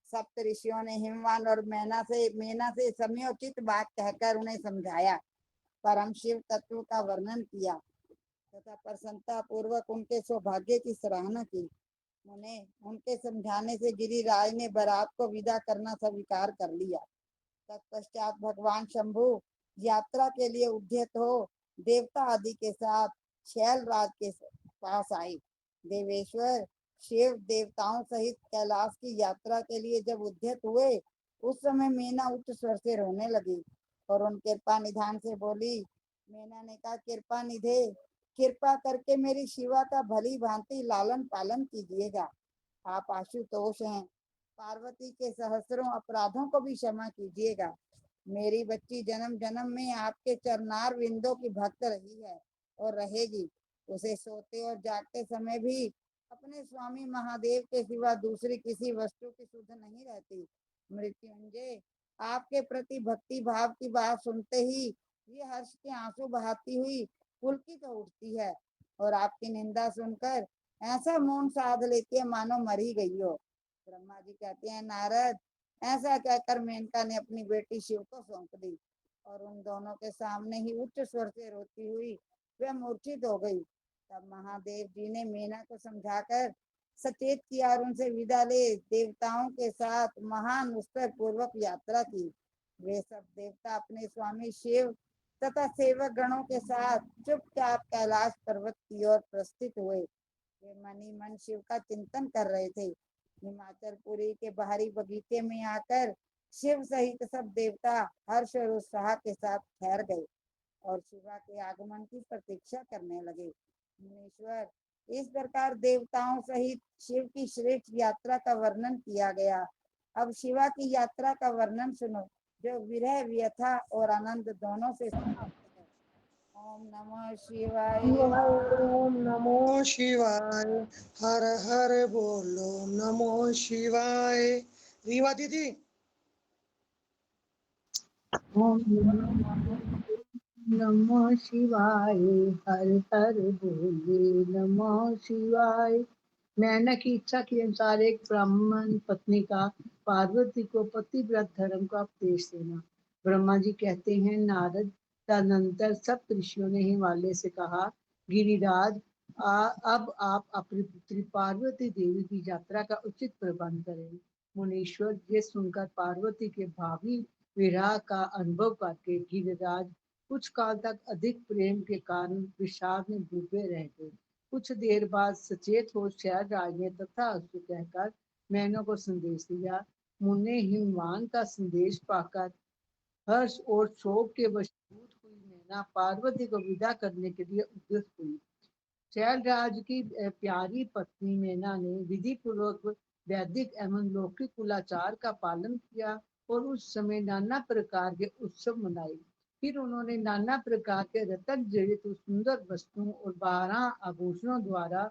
सप्तऋषियों ने हिमवान और मेना से समयोचित बात कहकर उन्हें समझाया, परम शिव तत्व का वर्णन किया तथा प्रसन्नता पूर्वक उनके सौभाग्य की सराहना की। उन्हें उनके समझाने से गिरिराज ने बारात को विदा करना स्वीकार कर लिया। तत्पश्चात भगवान शंभु यात्रा के लिए उद्यत हो देवता आदि के साथ शैलराज के पास आए। देवेश्वर शिव देवताओं सहित कैलाश की यात्रा के लिए जब उद्यत हुए, उस समय मीना उच्च स्वर से रोने लगी और उन कृपा निधान से बोली। मीना ने कहा, कृपा निधे, कृपा करके मेरी शिवा का भली भांति लालन पालन कीजिएगा। आप आशुतोष हैं, पार्वती के सहस्रों अपराधों को भी क्षमा कीजिएगा। मेरी बच्ची जन्म जन्म में आपके चरनार विंदों की भक्त रही है और रहेगी। उसे सोते और जागते समय भी अपने स्वामी महादेव के सिवा दूसरी किसी वस्तु की सुध नहीं रहती। मृत्युंजय, आपके प्रति भक्ति भाव की बात सुनते ही ये हर्ष के आंसू बहाती हुई पुलकित हो उठती है और आपकी निंदा सुनकर ऐसा मौन साध लेती है मानो मर ही गई हो। ब्रह्मा जी कहते हैं, नारद, ऐसा कहकर मेनका ने अपनी बेटी शिव को सौंप दी और उन दोनों के सामने ही उच्च स्वर से रोती हुई वह मूर्छित हो गई। तब महादेव जी ने मीना को समझाकर सचेत किया और उनसे विदा ले देवताओं के साथ महान उत्सव पूर्वक यात्रा की। वे सब देवता अपने स्वामी शिव तथा सेवक गणों के साथ चुपचाप कैलाश पर्वत की ओर प्रस्थित हुए। वे मनी मन शिव का चिंतन कर रहे थे। हिमाचलपुरी के बाहरी बगीचे में आकर शिव सहित सब देवता हर्ष और उत्साह के साथ ठहर गए और शिवा के आगमन की प्रतीक्षा करने लगे। मुनीश्वर, इस प्रकार देवताओं सहित शिव की श्रेष्ठ यात्रा का वर्णन किया गया। अब शिवा की यात्रा का वर्णन सुनो, जो विरह, व्यथा और आनंद दोनों से समाप्त है। ओम नमः शिवाय। ओम नमो शिवाय। हर हर बोलो नमो शिवाय। रीवा दीदी। ओम नमः शिवाय। हर हर बोले नमः शिवाय। मैना की इच्छा के अनुसार एक ब्राह्मण पत्नी का पार्वती को पतिव्रत धर्म का उपदेश देना। ब्रह्मा जी कहते हैं, नारद, तदनंतर सब ऋषियों ने हिमालय से कहा, गिरिराज, अब आप अपनी पुत्री पार्वती देवी की यात्रा का उचित प्रबंध करें। मुनीश्वर, ये सुनकर पार्वती के भावी विरह का अनुभव करके गिरिराज कुछ काल तक अधिक प्रेम के कारण विषाद में डूबे रह गए। कुछ देर बाद सचेत हो शैलराज ने तथास्तु कहकर मैना को संदेश दिया। मुन्ने हिमवान का संदेश पाकर हर्ष और शोक के वशीभूत हुई मैना पार्वती को विदा करने के लिए उद्यत हुई। शैलराज की प्यारी पत्नी मैना ने विधि पूर्वक वैदिक एवं लौकिक कुलाचार का पालन किया और उस समय नाना प्रकार के उत्सव मनाए। फिर उन्होंने नाना प्रकार के रतन जड़ित सुंदर वस्तुओं और 12 आभूषणों द्वारा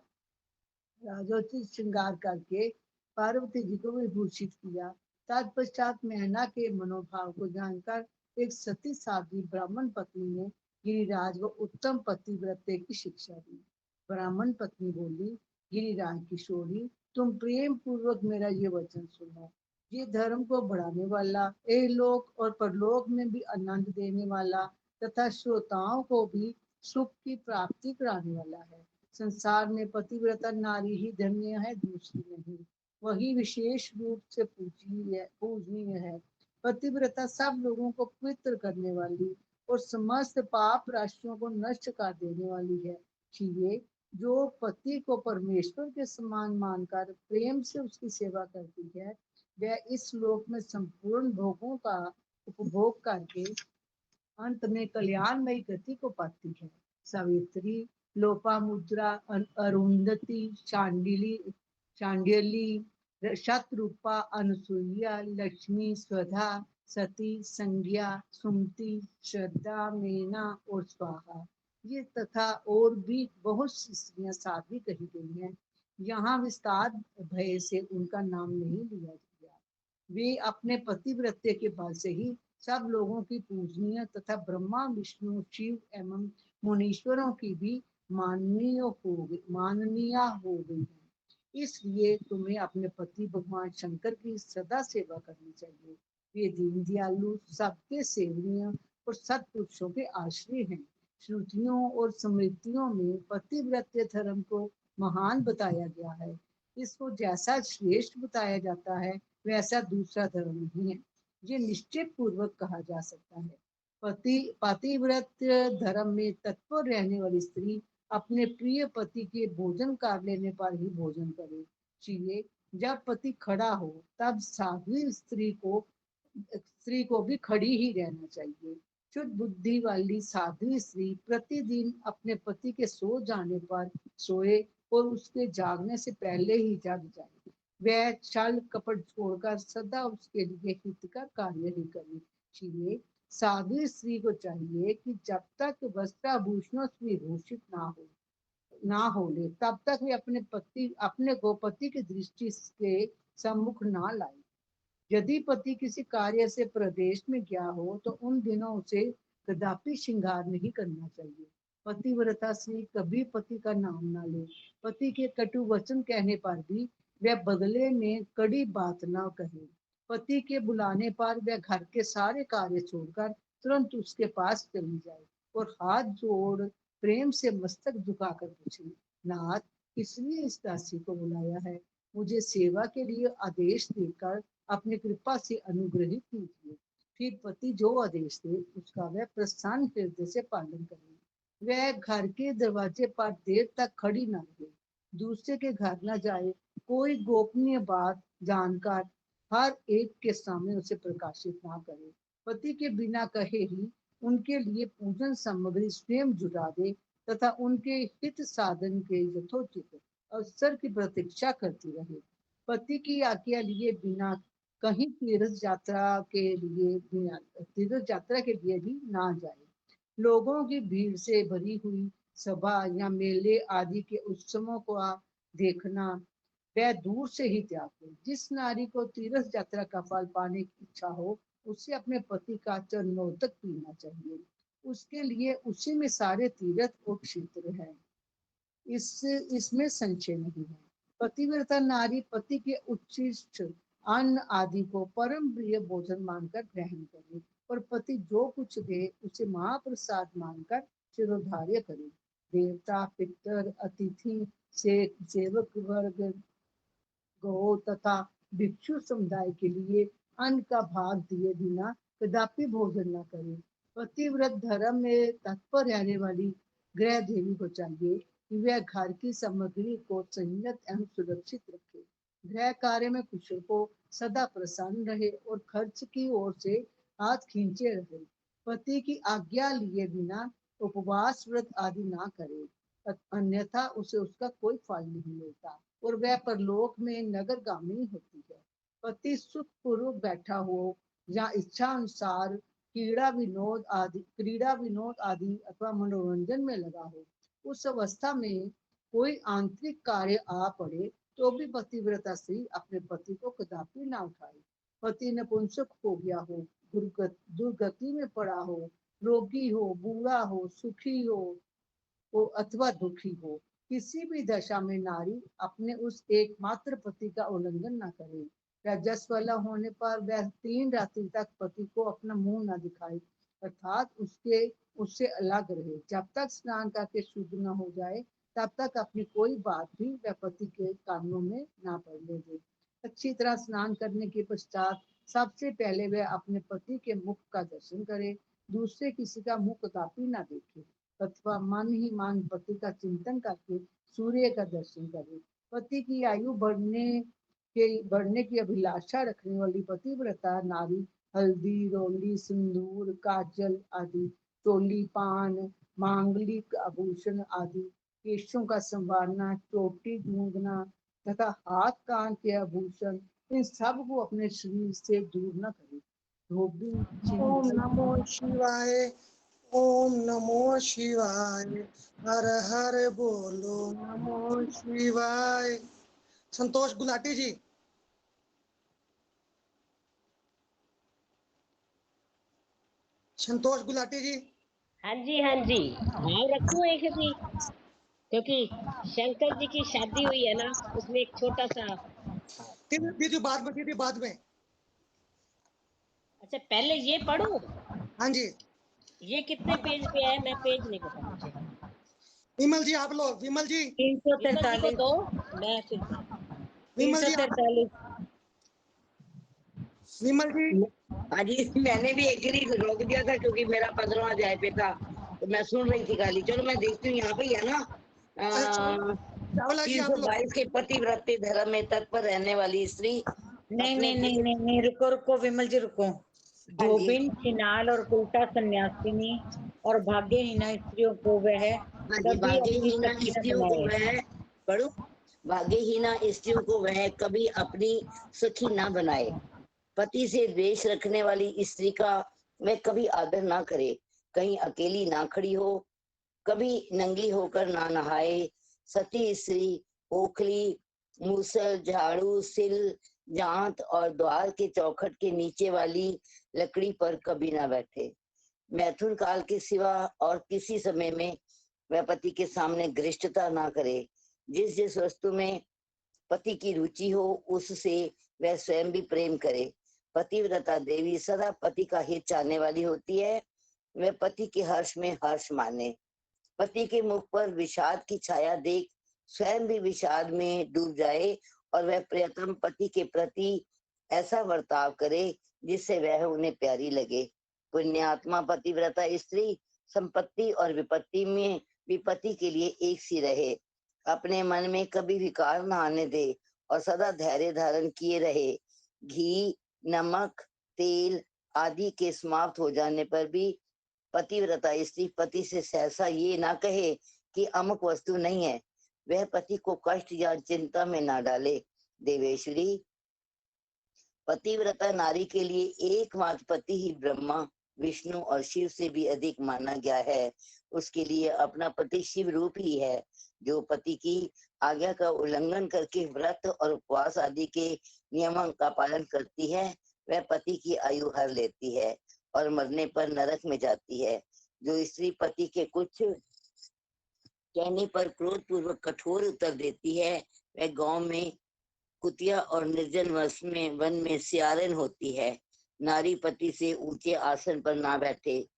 राजोचित श्रृंगार करके पार्वती जी को विभूषित किया। तत्पश्चात मैना के मनोभाव को जानकर एक सती साध्वी ब्राह्मण पत्नी ने गिरिराज को उत्तम पतिव्रते की शिक्षा दी। ब्राह्मण पत्नी बोली, गिरिराज किशोरी, तुम प्रेम पूर्वक मेरा ये वचन सुनो। ये धर्म को बढ़ाने वाला, लोक और परलोक में भी आनंद देने वाला तथा श्रोताओं को भी सुख की प्राप्ति कराने वाला है। संसार में पतिव्रता नारी ही धन्य है, दूसरी नहीं। वही विशेष रूप से पूजनीय है। पतिव्रता सब लोगों को पवित्र करने वाली और समस्त पाप राशियों को नष्ट कर देने वाली है। इसलिए जो पति को परमेश्वर के समान मानकर प्रेम से उसकी सेवा करती है, वह इस लोक में संपूर्ण भोगों का उपभोग करके अंत में कल्याणमयी गति को पाती है। सावित्री, लोपामुद्रा, अरुंधति, शांडिली, शतरूपा, अनुसुईया, लक्ष्मी, स्वधा, सती, संज्ञा, सुमति, श्रद्धा, मेना और स्वाहा, ये तथा और भी बहुत सी स्त्रियां साध्वी कही गई हैं। यहाँ विस्तार भय से उनका नाम नहीं लिया गया। वे अपने पतिव्रत्य के बल से ही सब लोगों की पूजनीय तथा ब्रह्मा, विष्णु, शिव एवं मुनीश्वरों की भी माननीय हो गई है। इसलिए तुम्हें अपने पति भगवान शंकर की सदा सेवा करनी चाहिए। वे दीन दयालु, सबके सेवनीय और सत्पुरुषों के आश्रय हैं। श्रुतियों और स्मृतियों में पतिव्रत्य धर्म को महान बताया गया है। इसको जैसा श्रेष्ठ बताया जाता है, वैसा दूसरा धर्म नहीं है। ये निश्चय पूर्वक कहा जा सकता है। पतिव्रत्य धर्म में तत्पर रहने वाली स्त्री अपने प्रिय पति के भोजन कर लेने पर ही भोजन करे। इसलिए जब पति खड़ा हो तब साध्वी स्त्री को भी खड़ी ही रहना चाहिए। शुद्ध बुद्धि वाली साध्वी स्त्री प्रतिदिन अपने पति के सो जाने पर सोए और उसके जागने से पहले ही जग जाए। वह छल कपट छोड़कर सदा उसके लिए हित का कार्य ही करे। इसलिए साध्वी स्त्री को चाहिए कि जब तक वस्त्राभूषणों से विभूषित ना हो ले, तब तक वे अपने को पति की दृष्टि के सम्मुख ना लाए। यदि पति किसी कार्य से प्रदेश में गया हो तो उन दिनों उसे कदापि श्रृंगार नहीं करना चाहिए। पतिव्रता स्त्री कभी पति का नाम ना ले। पति के कटु वचन कहने पर भी वह बदले में कड़ी बात ना कहे। पति के बुलाने पर वह घर के सारे कार्य छोड़कर तुरंत उसके पास चली जाए और हाथ जोड़ प्रेम से मस्तक झुकाकर पूछे, नाथ, इसलिए इस दासी को बुलाया है? मुझे सेवा के लिए आदेश देकर अपनी कृपा से अनुग्रहित कीजिए। फिर पति जो आदेश दे उसका वह प्रसन्न हृदय से पालन करे। वह घर के दरवाजे पर देर तक खड़ी न रहे, दूसरे के घर न जाए, कोई गोपनीय बात जानकर हर एक के सामने उसे प्रकाशित ना करे। पति के बिना कहे ही उनके लिए पूजन सामग्री स्वयं जुटा दे तथा उनके हित साधन के यथोचित अवसर की प्रतीक्षा करती रहे। पति की आज्ञा लिए बिना कहीं तीर्थ यात्रा के लिए भी ना जाए। लोगों की भीड़ से भरी हुई सभा या मेले आदि के उत्सवों को देखना वह दूर से ही त्याग दे। जिस नारी को तीर्थ यात्रा का फल पाने की इच्छा हो, उसे अपने पति का चरणोदक पीना चाहिए। उसके लिए उसी में सारे तीर्थ और क्षेत्र है, इसमें संशय नहीं है। पतिव्रता नारी पति के उच्छिष्ट अन्न आदि को परम प्रिय भोजन मानकर ग्रहण करे और पति जो कुछ दे उसे महाप्रसाद मानकर शिरोधार्य करे। देवता, पितर, अतिथि, सेवक वर्ग, गौ तथा भिक्षु समुदाय के लिए अन्न का भाग दिए बिना कदापि भोजन न करे। पतिव्रत धर्म में तत्पर रहने वाली गृह देवी को चाहिए कि वह घर की सामग्री को संयत एवं सुरक्षित रखे, गृह कार्य में कुशल को सदा प्रसन्न रहे और खर्च की ओर से हाथ खींचे रहे। पति की आज्ञा लिए बिना उपवास व्रत आदि ना करे, अन्यथा उसे उसका कोई फल नहीं मिलता और वह परलोक में नगरगामी होती है। पति सुख पूर्वक बैठा हो या इच्छा अनुसार क्रीड़ा विनोद आदि अथवा मनोरंजन में लगा हो, उस अवस्था में कोई आंतरिक कार्य आ पड़े तो भी पतिव्रता स्त्री अपने पति को कदापि ना उठाए। पति नपुंसक हो गया हो, दुर्गति में पड़ा हो रोगी हो, बूढ़ा हो, सुखी हो अथवा दुखी हो, किसी भी दशा में नारी अपने उस एकमात्र पति का उल्लंघन न करे। रजस्वला होने पर वह 3 रात्रि तक पति को अपना मुंह न दिखाए, अर्थात उससे अलग रहे। जब तक स्नान करके शुद्ध न हो जाए तब तक अपनी कोई बात भी वह पति के कानों में ना पड़ने दे। अच्छी तरह स्नान करने के पश्चात सबसे पहले वह अपने पति के मुख का दर्शन करे, दूसरे किसी का मुख कदापि न देखे, अथवा मन ही मन पति का चिंतन करके सूर्य का दर्शन करे। पति की आयु बढ़ने की अभिलाषा रखने वाली पतिव्रता नारी हल्दी, रोली, सिंदूर, काजल आदि, चोली, पान, मांगलिक आभूषण आदि, केशों का संवारना, चोटी गूंदना तथा हाथ कान के आभूषण, इन सब को अपने शरीर से दूर न करे। धोबी, ओम नमो शिवाय, ओम नमो शिवाय, हर हर बोलो नमो शिवाय। संतोष गुलाटी जी। संतोष गुलाटी जी। हाँ जी हाँ जी, भाव रखूं एक जी, क्योंकि शंकर जी की शादी हुई है ना, उसमें एक छोटा सा दीदी बाद में। अच्छा पहले ये पढ़ूं? हाँ जी। ये कितने पेज पे है? मैं पेज नहीं पता मुझे। विमल जी आप लो, विमल जी। 343 को दो, मैं फिर विमल जी 343। विमल जी। हाँ जी, मैंने भी एक ही रोक दिया था क्योंकि मेरा 15वां अध्याय पे था, तो मैं सुन रही थी खाली। चलो मैं देखती हूँ, यहाँ पे है ना 322 के पतिव्रते धर्म में तत्पर रहने वाली स्त्री। नहीं, रुको विमल जी रुको। धोबिन, छिनाल और उल्टा सन्यासिनी और भाग्यहीना स्त्रियों को वह कभी अपनी सखी न बनाए। पढ़ो, भाग्यहीना स्त्रियों को वह कभी अपनी सखी ना बनाए। पति से द्वेष रखने वाली स्त्री का वह कभी आदर ना करे, कहीं अकेली ना खड़ी हो, कभी नंगी होकर ना नहाए। सती स्त्री ओखली, मूसल, झाड़ू, सिल, जांत और द्वार के चौखट के नीचे वाली लकड़ी पर कभी ना बैठे। मैथुन काल के सिवा और किसी समय में वह पति के सामने घृष्टता ना करे। जिस वस्तु में पति की रुचि हो उससे वह स्वयं भी प्रेम करे। पतिव्रता देवी सदा पति का हित चाहने वाली होती है, वह पति के हर्ष में हर्ष माने। पति के मुख पर विषाद की छाया देख स्वयं भी विषाद में डूब जाए और वह प्रियतम पति के प्रति ऐसा बर्ताव करे जिससे वह उन्हें प्यारी लगे। पुण्यात्मा पतिव्रता स्त्री संपत्ति और विपत्ति में विपत्ति के लिए एक सी रहे, अपने मन में कभी विकार न आने दे और सदा धैर्य धारण किए रहे। घी, नमक, तेल आदि के समाप्त हो जाने पर भी पतिव्रता स्त्री पति से सहसा ये ना कहे कि अमुक वस्तु नहीं है, वह पति को कष्ट या चिंता में ना डाले। देवेश्वरी, पतिव्रता नारी के लिए एकमात्र पति ही ब्रह्मा, विष्णु और शिव से भी अधिक माना गया है। उसके लिए अपना पति शिव रूप ही है। जो पति की आज्ञा का उल्लंघन करके व्रत और उपवास आदि के नियमों का पालन करती है, वह पति की आयु हर लेती है और मरने पर नरक में जाती है। जो स्त्री पति के कुछ कहने पर क्रोध पूर्वक कठोर उत्तर देती है, वह गांव में कुतिया और निर्जन वन में सियारन होती है। नारी पति से ऊंचे आसन पर ना बैठे,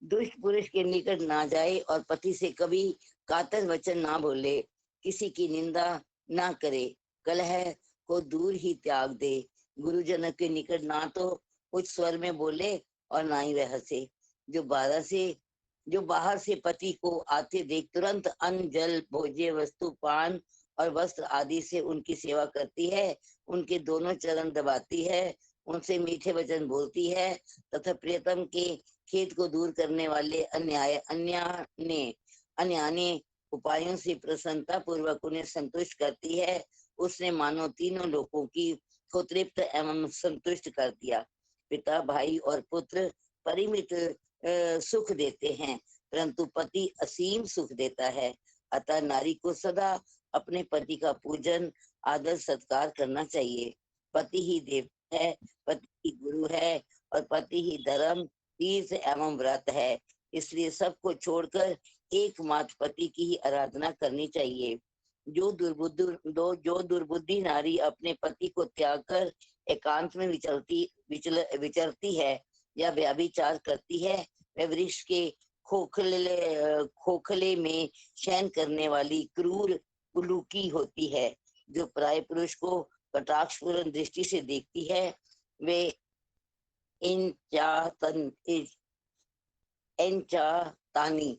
दुष्ट पुरुष के निकट ना जाए और पति से कभी कातर वचन ना बोले, किसी की निंदा ना करे, कलह को दूर ही त्याग दे। गुरुजनों के निकट ना तो उच्च स्वर में बोले और ना ही वह हंसे। जो बाहर से पति को आते देख तुरंत अन्न, जल, भोज्य वस्तु, पान और वस्त्र आदि से उनकी सेवा करती है, उनके दोनों चरण दबाती है, उनसे मीठे वचन बोलती है तथा प्रियतम के खेद को दूर करने वाले अन्यान्य उपायों से प्रसन्नता पूर्वक उन्हें संतुष्ट करती है, उसने मानो तीनों लोगों को तृप्त एवं संतुष्ट कर दिया। पिता, भाई और पुत्र परिमित सुख देते हैं, परंतु पति असीम सुख देता है। अतः नारी को सदा अपने पति का पूजन, आदर, सत्कार करना चाहिए। पति ही देव है, पति ही गुरु है और पति ही धर्म, तीर्थ एवं व्रत है। इसलिए सबको छोड़कर एकमात्र पति की ही आराधना करनी चाहिए। जो दुर्बुद्धि नारी अपने पति को त्याग कर एकांत में विचरती है या व्याभिचार करती है, वह वृक्ष के खोखले में शयन करने वाली क्रूर उलूकी होती है। जो पराये पुरुष को कटाक्षपूर्ण दृष्टि से देखती है, वे तानी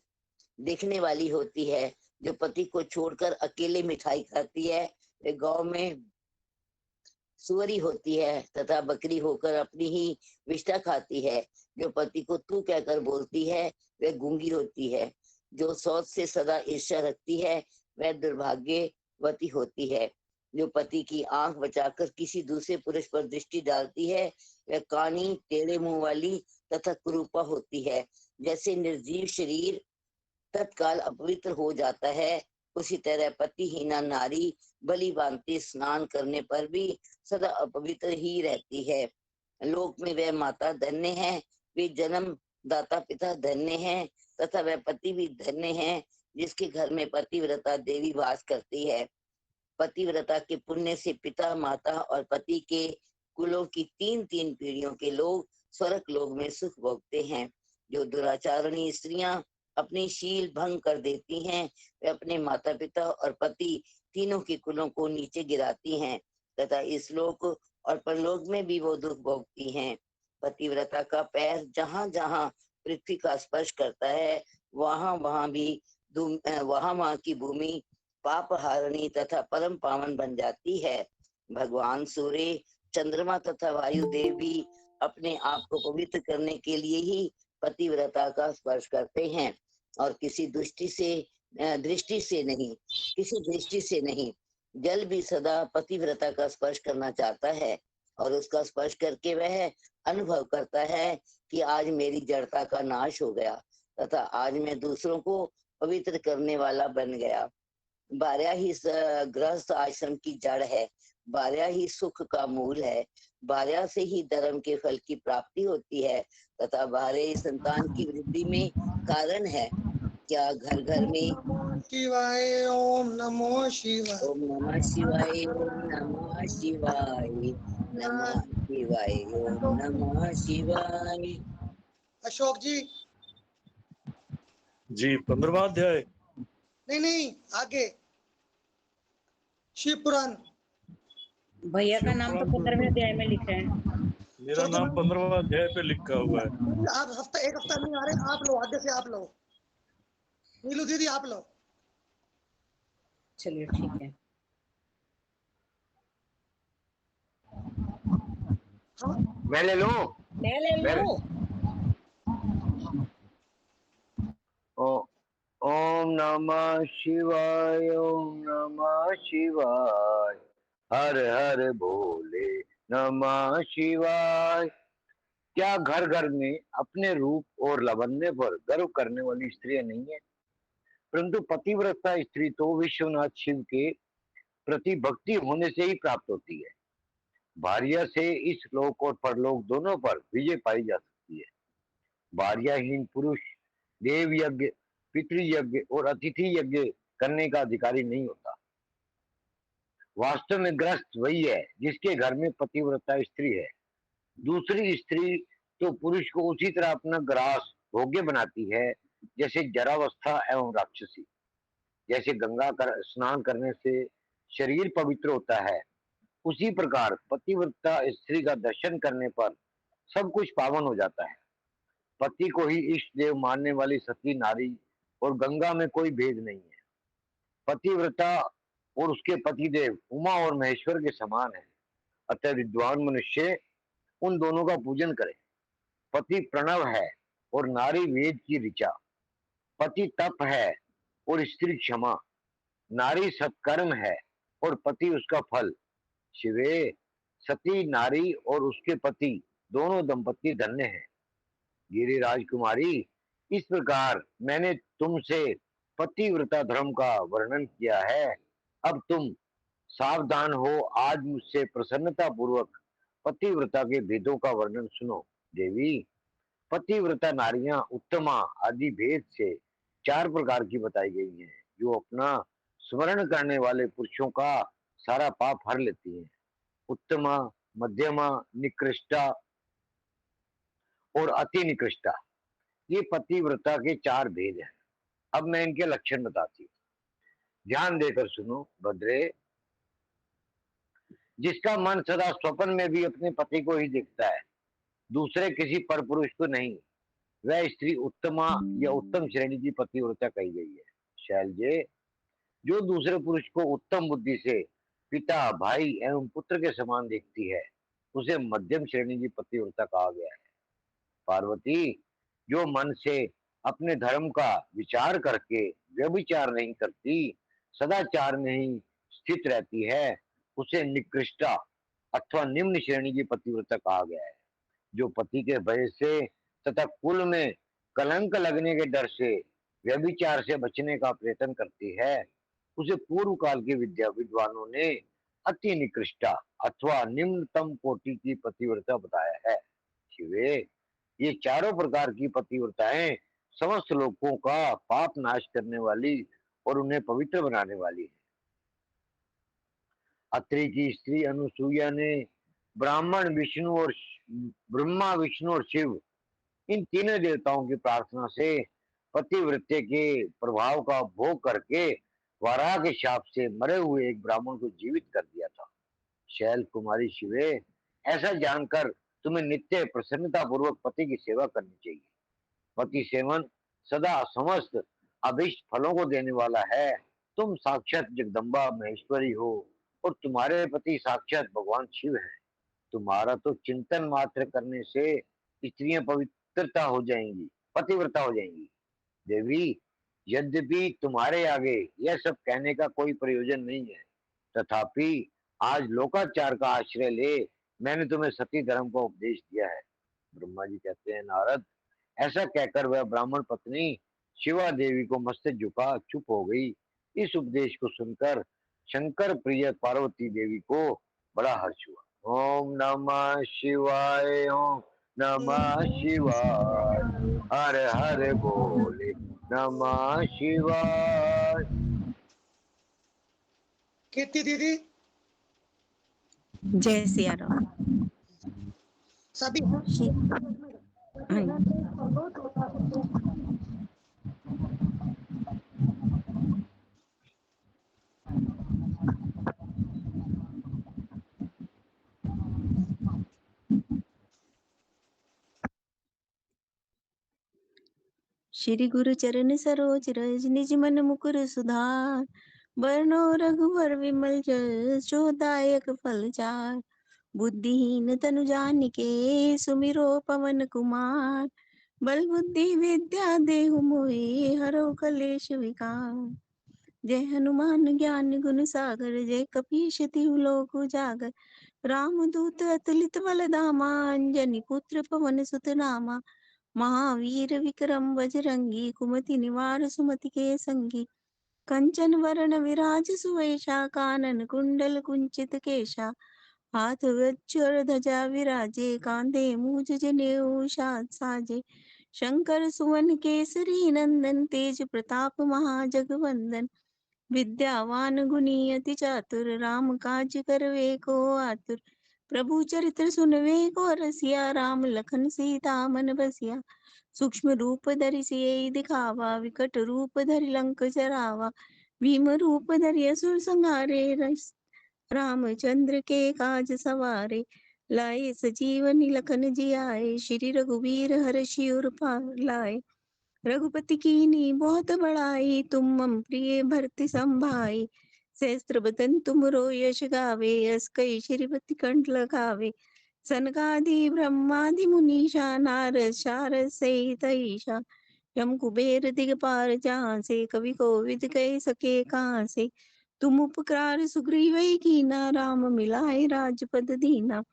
देखने वाली होती है। जो पति को छोड़कर अकेले मिठाई खाती है, वे गांव में सुअरी होती है तथा बकरी होकर अपनी ही विष्ठा खाती है। जो पति को तू कहकर बोलती है, वह गूंगी होती है। जो सौत से सदा ईर्ष्या रखती है, वह दुर्भाग्यवती होती है। जो पति की आंख बचाकर किसी दूसरे पुरुष पर दृष्टि डालती है, वह कानी, टेढ़े मुंह वाली तथा कुरूपा होती है। जैसे निर्जीव शरीर तत्काल अपवित्र हो जाता है, उसी तरह पतिहीना नारी बलि भांति स्नान करने पर भी सदा अपवित्र ही रहती है। लोक में वह माता धन्य है, वे जन्म दाता पिता धन्य है तथा वह पति भी धन्य है जिसके घर में पतिव्रता देवी वास करती है। पतिव्रता के पुण्य से पिता, माता और पति के कुलों की 3-3 पीढ़ियों के लोग स्वर्ग लोक में सुख भोगते हैं। जो दुराचारणी स्त्रियां अपनी शील भंग कर देती हैं, वे अपने माता पिता और पति तीनों के कुलों को नीचे गिराती हैं तथा इस लोक और परलोक में भी वो दुख भोगती हैं। पतिव्रता का पैर जहां जहां पृथ्वी का स्पर्श करता है, वहां वहां की भूमि पाप हारणी तथा परम पावन बन जाती है। भगवान सूर्य, चंद्रमा तथा वायुदेव भी अपने आप को पवित्र करने के लिए ही पतिव्रता का स्पर्श करते हैं और किसी दृष्टि से नहीं। जल भी सदा पतिव्रता का स्पर्श करना चाहता है और उसका स्पर्श करके वह अनुभव करता है कि आज मेरी जड़ता का नाश हो गया तथा आज मैं दूसरों को पवित्र करने वाला बन गया। भार्या ही गृहस्थ आश्रम की जड़ है, भार्या ही सुख का मूल है, भार्या से ही धर्म के फल की प्राप्ति होती है तथा भार्या संतान की वृद्धि में कारण है। क्या घर घर में शिवाय ओम नमो शिवाय, ओम नमः शिवाय, ओम नमः शिवाय, नमः शिवाय, ओम नमः शिवाय। अशोक जी जी 15वां अध्याय। नहीं आगे शिव पुराण। भैया का नाम तो 15वें अध्याय में लिखा है। मेरा नाम 15वां अध्याय पे लिखा हुआ है। आप एक हफ्ता नहीं आ रहे, आप लो आगे से, आप लो नीलू दीदी, आप लो। चलिए ठीक है। मैं ले लूं? मैं ले लूं? ओम नमः शिवाय, ओम नमः शिवाय, हर हर भोले नमः शिवाय। क्या घर घर में अपने रूप और लावण्य पर गर्व करने वाली स्त्रियां नहीं है? परंतु पतिव्रता स्त्री तो विश्वनाथ शिव के प्रति भक्ति होने से ही प्राप्त होती है। भार्या से इस लोक और परलोक दोनों पर विजय पाई जा सकती है। भार्याहीन पुरुष देव यज्ञ, पितृयज्ञ और अतिथि यज्ञ करने का अधिकारी नहीं होता। वास्तव में ग्रस्त वही है जिसके घर में पतिव्रता स्त्री है। दूसरी स्त्री तो पुरुष को उसी तरह अपना ग्रास भोग्य बनाती है जैसे जरावस्था एवं राक्षसी। जैसे गंगा स्नान करने से शरीर पवित्र होता है, उसी प्रकार पतिव्रता स्त्री का दर्शन करने पर सब कुछ पावन हो जाता है। पति को ही इष्ट देव मानने वाली सती नारी और गंगा में कोई भेद नहीं है। पतिव्रता और उसके पतिदेव उमा और महेश्वर के समान है। अतः विद्वान मनुष्य उन दोनों का पूजन करे। पति प्रणव है और नारी वेद की ऋचा। पति तप है और स्त्री क्षमा। नारी सत्कर्म है और पति उसका फल। शिवे, सती नारी और उसके पति दोनों दंपति धन्य हैं। गिरिराज कुमारी, इस प्रकार मैंने तुमसे पतिव्रता धर्म का वर्णन किया है। अब तुम सावधान हो, आज मुझसे प्रसन्नता पूर्वक पतिव्रता के भेदों का वर्णन सुनो। देवी, पतिव्रता नारियां उत्तमा आदि भेद से 4 प्रकार की बताई गई हैं, जो अपना स्मरण करने वाले पुरुषों का सारा पाप हर लेती हैं। उत्तमा, मध्यमा, निकृष्टा और अति निकृष्टा, ये पतिव्रता के 4 भेद हैं। अब मैं इनके लक्षण बताती हूँ, ध्यान देकर सुनो भद्रे। जिसका मन सदा स्वप्न में भी अपने पति को ही देखता है, दूसरे किसी पर पुरुष को नहीं, वह स्त्री उत्तमा या उत्तम श्रेणी की पतिव्रता कही गई है। शैलजे, जो दूसरे पुरुष को उत्तम बुद्धि से पिता, भाई एवं पुत्र के समान देखती है, उसे मध्यम श्रेणी की पतिव्रता कहा गया है। पार्वती, जो मन से अपने धर्म का विचार करके व्यभिचार नहीं करती, सदाचार में ही स्थित रहती है, उसे निकृष्टा अथवा निम्न श्रेणी की पतिव्रता कहा गया है। जो पति के भय से तथा कुल में कलंक लगने के डर से व्यभिचार से बचने का प्रयत्न करती है, उसे पूर्व काल के विद्वानों ने अति निकृष्टा अथवा निम्नतम कोटि की पतिव्रता बताया है। शिवे, ये चारों प्रकार की पतिव्रताएं समस्त लोगों का पाप नाश करने वाली और उन्हें पवित्र बनाने वाली है। अत्रि की स्त्री अनुसुईया ने ब्राह्मण, विष्णु और ब्रह्मा, विष्णु और शिव, इन तीनों देवताओं की प्रार्थना से पतिव्रत्य के प्रभाव का भोग करके वराह के शाप से मरे हुए एक ब्राह्मण को जीवित कर दिया था। शैल कुमारी शिवे, ऐसा जानकर तुम्हें नित्य प्रसन्नता पूर्वक पति की सेवा करनी चाहिए। पति सेवन सदा समस्त अभिष्ट फलों को देने वाला है। तुम साक्षात जगदम्बा महेश्वरी हो और तुम्हारे पति साक्षात भगवान शिव हैं। तुम्हारा तो चिंतन मात्र करने से स्त्रियां पवित्रता हो जाएंगी, पतिव्रता हो जाएंगी। देवी, यद्यपि तुम्हारे आगे यह सब कहने का कोई प्रयोजन नहीं है, तथापि आज लोकाचार का आश्रय ले मैंने तुम्हें सती धर्म का उपदेश दिया है। ब्रह्मा जी कहते हैं, नारद, ऐसा कहकर वह ब्राह्मण पत्नी शिवा देवी को मस्तक झुका चुप हो गई। इस उपदेश को सुनकर शंकर प्रिय पार्वती देवी को बड़ा हर्ष हुआ। ओम नमः शिवाय, ओम नमः शिवाय, हर हर बोले नमः शिवाय। कीर्ति दीदी, जय सिया राम। सभी श्री गुरु चरण सरोज रज निज मन मुकुर सुधार, बरनो रघुवर विमल जस जो दायक फल चार। बुद्धिहीन तनु जानिके सुमिरो पवन कुमार, बल बुद्धि विद्या देहु मोहि हरो कलेश विकार। जय हनुमान ज्ञान गुण सागर, जय कपीश तिहु लोक उजागर। रामदूत अतुलित बल धामा, अंजनी पुत्र पवन सुत नामा। महावीर विक्रम बजरंगी, कुमति निवार सुमति के संगी। कंचन वरण विराज सुवेशा, कानन कुंडल कुंचित केशा। हाथ वज्र ध्वजा विराजे, कांधे मूज जनेऊ साजे। शंकर सुवन केसरी नंदन, तेज प्रताप महाजगवंदन। विद्यावान गुणी अति चातुर, राम काज करवे को आतुर। प्रभु चरित्र सुनवे को रसिया, राम लखन सीता मन बसिया। सूक्ष्म रूप धरि सियहि दिखावा, विकट रूप धरि लंक जरावा। भीम रूप धरि असुर संहारे, रामचंद्र के काज सवारे। लाए सजीवनी लखन जियाए, श्री रघुवीर हर्षि उर लाए। रघुपति कीनी बहुत बड़ाई, तुम मम प्रिय भरति संभाई। सहस्त्र बदन तुमरो यश गावे, यस कई श्रीपति कंठ लगावे। सनकादि ब्रह्मादि मुनीषा, नारद शारद सहित ईशा। यम कुबेर दिगपार जहाँ से, कवि कोविद कह सके कहाँ से। तुम उपकार सुग्रीव कीना, राम मिलाए राजपद दीना।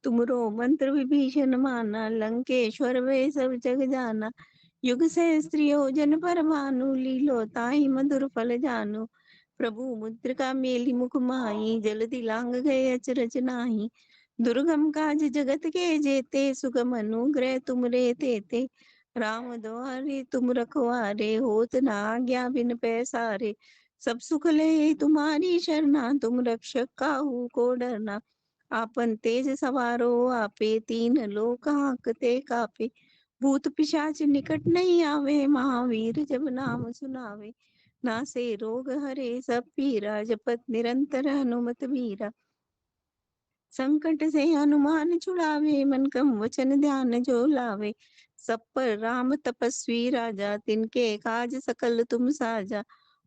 तुमरो मंत्र विभीषण माना, लंकेश्वर वे सब जग जाना। युग सहस्त्र योजन पर भानु, लीलो ताहि मधुर फल जानु। प्रभु मुद्रिका मेली मुख माही, जल्दी लांग गए अचरज नाही। दुर्गम काज जगत के जेते, सुगम अनुग्रह तुम रे तेते। राम द्वारे तुम रखवारे, होत न आज्ञा बिन पैसारे। सब सुख ले तुम्हारी शरणा, तुम रक्षक काहू को डरना। आपन तेज सवारो आपे, तीन लोक हांकते कापे। भूत पिशाच निकट नहीं आवे, महावीर जब नाम सुनावे। नासे रोग हरे सब पीरा, जपत निरंतर हनुमत वीरा। संकट से हनुमान छुड़ावे, मन क्रम वचन ध्यान जो लावे। सब पर राम तपस्वी राजा, तिनके काज सकल तुम साजा।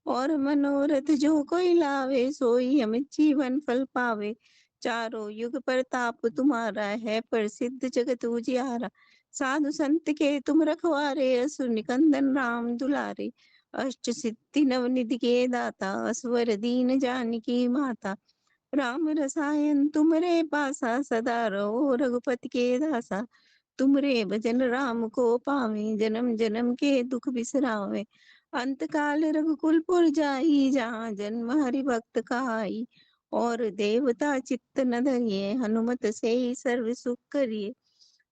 और मनोरथ जो कोई लावे, सोई अमित जीवन फल पावे। चारों युग प्रताप तुम्हारा है, प्रसिद्ध जगत उजियारा। साधु संत के तुम रखवारे, असुर निकंदन राम दुलारे। अष्ट सिद्धि नवनिधि के दाता, असवर दीन जानकी माता। राम रसायन तुमरे पासा, सदा रहो रघुपति के दासा। तुमरे भजन राम को पावे, जन्म जन्म के दुख बिसरावे। अंत काल रघुकुल पुर जाई, जहाँ जन्म हरि भक्त कहाई। और देवता चित्त न धरिए, हनुमत से ही सर्व सुख करिए।